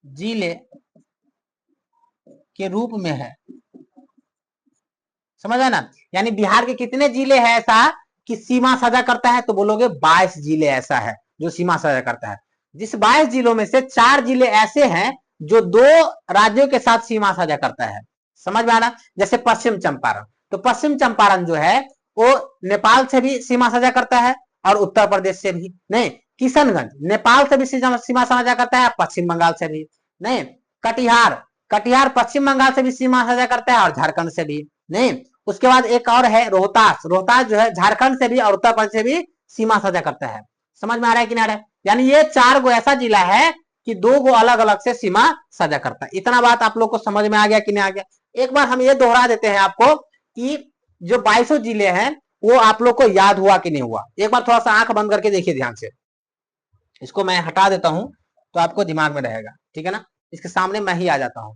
जिले के रूप में है। समझ आया ना, यानी बिहार के कितने जिले हैं ऐसा कि सीमा साझा करता है, तो बोलोगे 22 जिले ऐसा है जो सीमा साझा करता है। जिस 22 जिलों में से 4 जिले ऐसे हैं जो 2 राज्यों के साथ सीमा साझा करता है। समझ में आना, जैसे पश्चिम चंपारण, तो पश्चिम चंपारण जो है वो नेपाल से भी सीमा साझा करता है और उत्तर प्रदेश से भी नहीं। किशनगंज नेपाल से भी सीमा साझा करता है, पश्चिम बंगाल से भी नहीं। कटिहार पश्चिम बंगाल से भी सीमा साझा करता है और झारखंड से भी नहीं। उसके बाद एक और है रोहतास जो है झारखंड से भी और उत्तर प्रदेश से भी सीमा साझा करता है। समझ में आ रहा है कि नहीं आ रहा है, यानी ये 4 गो ऐसा जिला है कि 2 गो अलग अलग से सीमा साझा करता है। इतना बात आप लोग को समझ में आ गया कि नहीं आ गया। एक बार हम ये दोहरा देते हैं आपको कि जो 22 जिले हैं वो आप लोग को याद हुआ कि नहीं हुआ। एक बार थोड़ा सा आंख बंद करके देखिए ध्यान से, इसको मैं हटा देता हूं तो आपको दिमाग में रहेगा, ठीक है ना। इसके सामने मैं ही आ जाता हूं,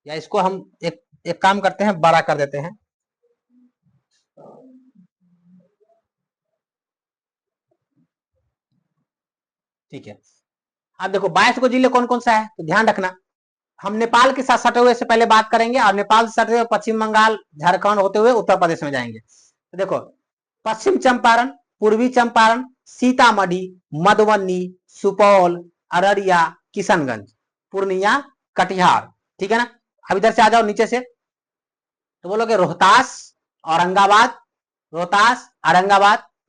या इसको हम एक काम करते हैं, बड़ा कर देते हैं। ठीक है, अब देखो 22 को जिले कौन कौन सा है, तो ध्यान रखना। हम नेपाल के साथ सटे हुए से पहले बात करेंगे, और नेपाल से सटे हुए पश्चिम बंगाल झारखंड होते हुए उत्तर प्रदेश में जाएंगे। तो देखो पश्चिम चंपारण, पूर्वी चंपारण, सीतामढ़ी, मधुबनी, सुपौल, अररिया, किशनगंज, पूर्णिया, कटिहार, ठीक है ना। अब इधर से आ जाओ नीचे से, तो बोलोगे रोहतास औरंगाबाद,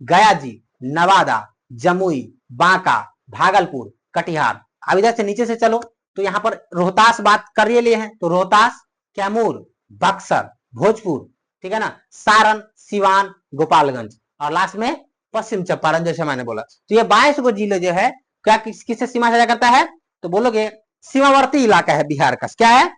गया जी, नवादा, जमुई, बांका, भागलपुर, कटिहार। अब इधर से नीचे से चलो तो यहाँ पर रोहतास बात कर लिए हैं, तो रोहतास, कैमूर, बक्सर, भोजपुर, ठीक है ना, सारण, सिवान, गोपालगंज, और लास्ट में पश्चिम चंपारण, जैसे मैंने बोला। तो ये 22 गो जिले जो है क्या किससे सीमा साझा करता है, तो बोलोगे सीमावर्ती इलाका है बिहार का, क्या है,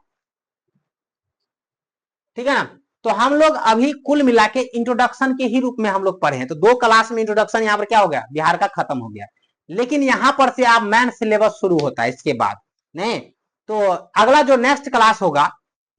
ठीक है ना। तो हम लोग अभी कुल मिला के इंट्रोडक्शन के ही रूप में हम लोग पढ़े हैं। तो 2 क्लास में इंट्रोडक्शन यहाँ पर क्या हो गया, बिहार का खत्म हो गया। लेकिन यहाँ पर से आप मेन सिलेबस शुरू होता है इसके बाद नहीं। तो अगला जो नेक्स्ट क्लास होगा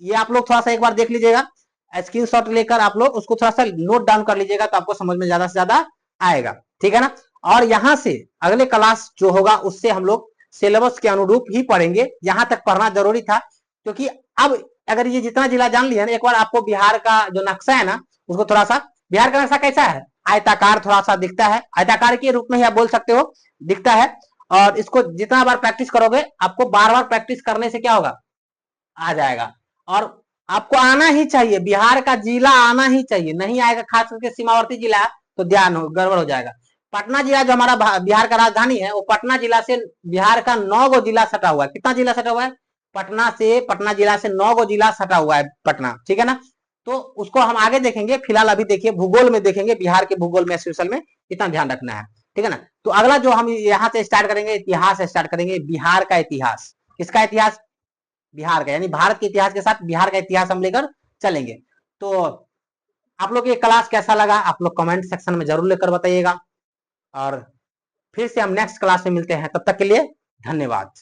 ये आप लोग थोड़ा सा एक बार देख लीजिएगा, स्क्रीनशॉट लेकर आप लोग उसको थोड़ा सा नोट डाउन कर लीजिएगा, तो आपको समझ में ज्यादा से ज्यादा आएगा, ठीक है ना। और यहाँ से अगले क्लास जो होगा उससे हम लोग सिलेबस के अनुरूप ही पढ़ेंगे। यहाँ तक पढ़ना जरूरी था, क्योंकि अब अगर ये जितना जिला जान लिया ना, एक बार आपको बिहार का जो नक्शा है ना उसको थोड़ा सा, बिहार का नक्शा कैसा है, आयताकार थोड़ा सा दिखता है, आयताकार के रूप में ही आप बोल सकते हो, दिखता है। और इसको जितना बार प्रैक्टिस करोगे, आपको बार बार प्रैक्टिस करने से क्या होगा, आ जाएगा। और आपको आना ही चाहिए, बिहार का जिला आना ही चाहिए, नहीं आएगा खास करके सीमावर्ती जिला तो ध्यान हो, गड़बड़ हो जाएगा। पटना जिला जो हमारा बिहार का राजधानी है, वो पटना जिला से बिहार का 9 गो जिला सटा हुआ है। कितना जिला सटा हुआ है, पटना जिला से 9 गो जिला सटा हुआ है पटना, ठीक है ना। तो उसको हम आगे देखेंगे, फिलहाल अभी देखिए भूगोल में देखेंगे, बिहार के भूगोल में स्पेशल में इतना ध्यान रखना है, ठीक है ना। तो अगला जो हम यहाँ से स्टार्ट करेंगे, इतिहास स्टार्ट करेंगे, बिहार का इतिहास। किसका इतिहास, बिहार का, यानी भारत के इतिहास के साथ बिहार का इतिहास हम लेकर चलेंगे। तो आप लोग ये क्लास कैसा लगा आप लोग कमेंट सेक्शन में जरूर लेकर बताइएगा, और फिर से हम नेक्स्ट क्लास में मिलते हैं, तब तक के लिए धन्यवाद।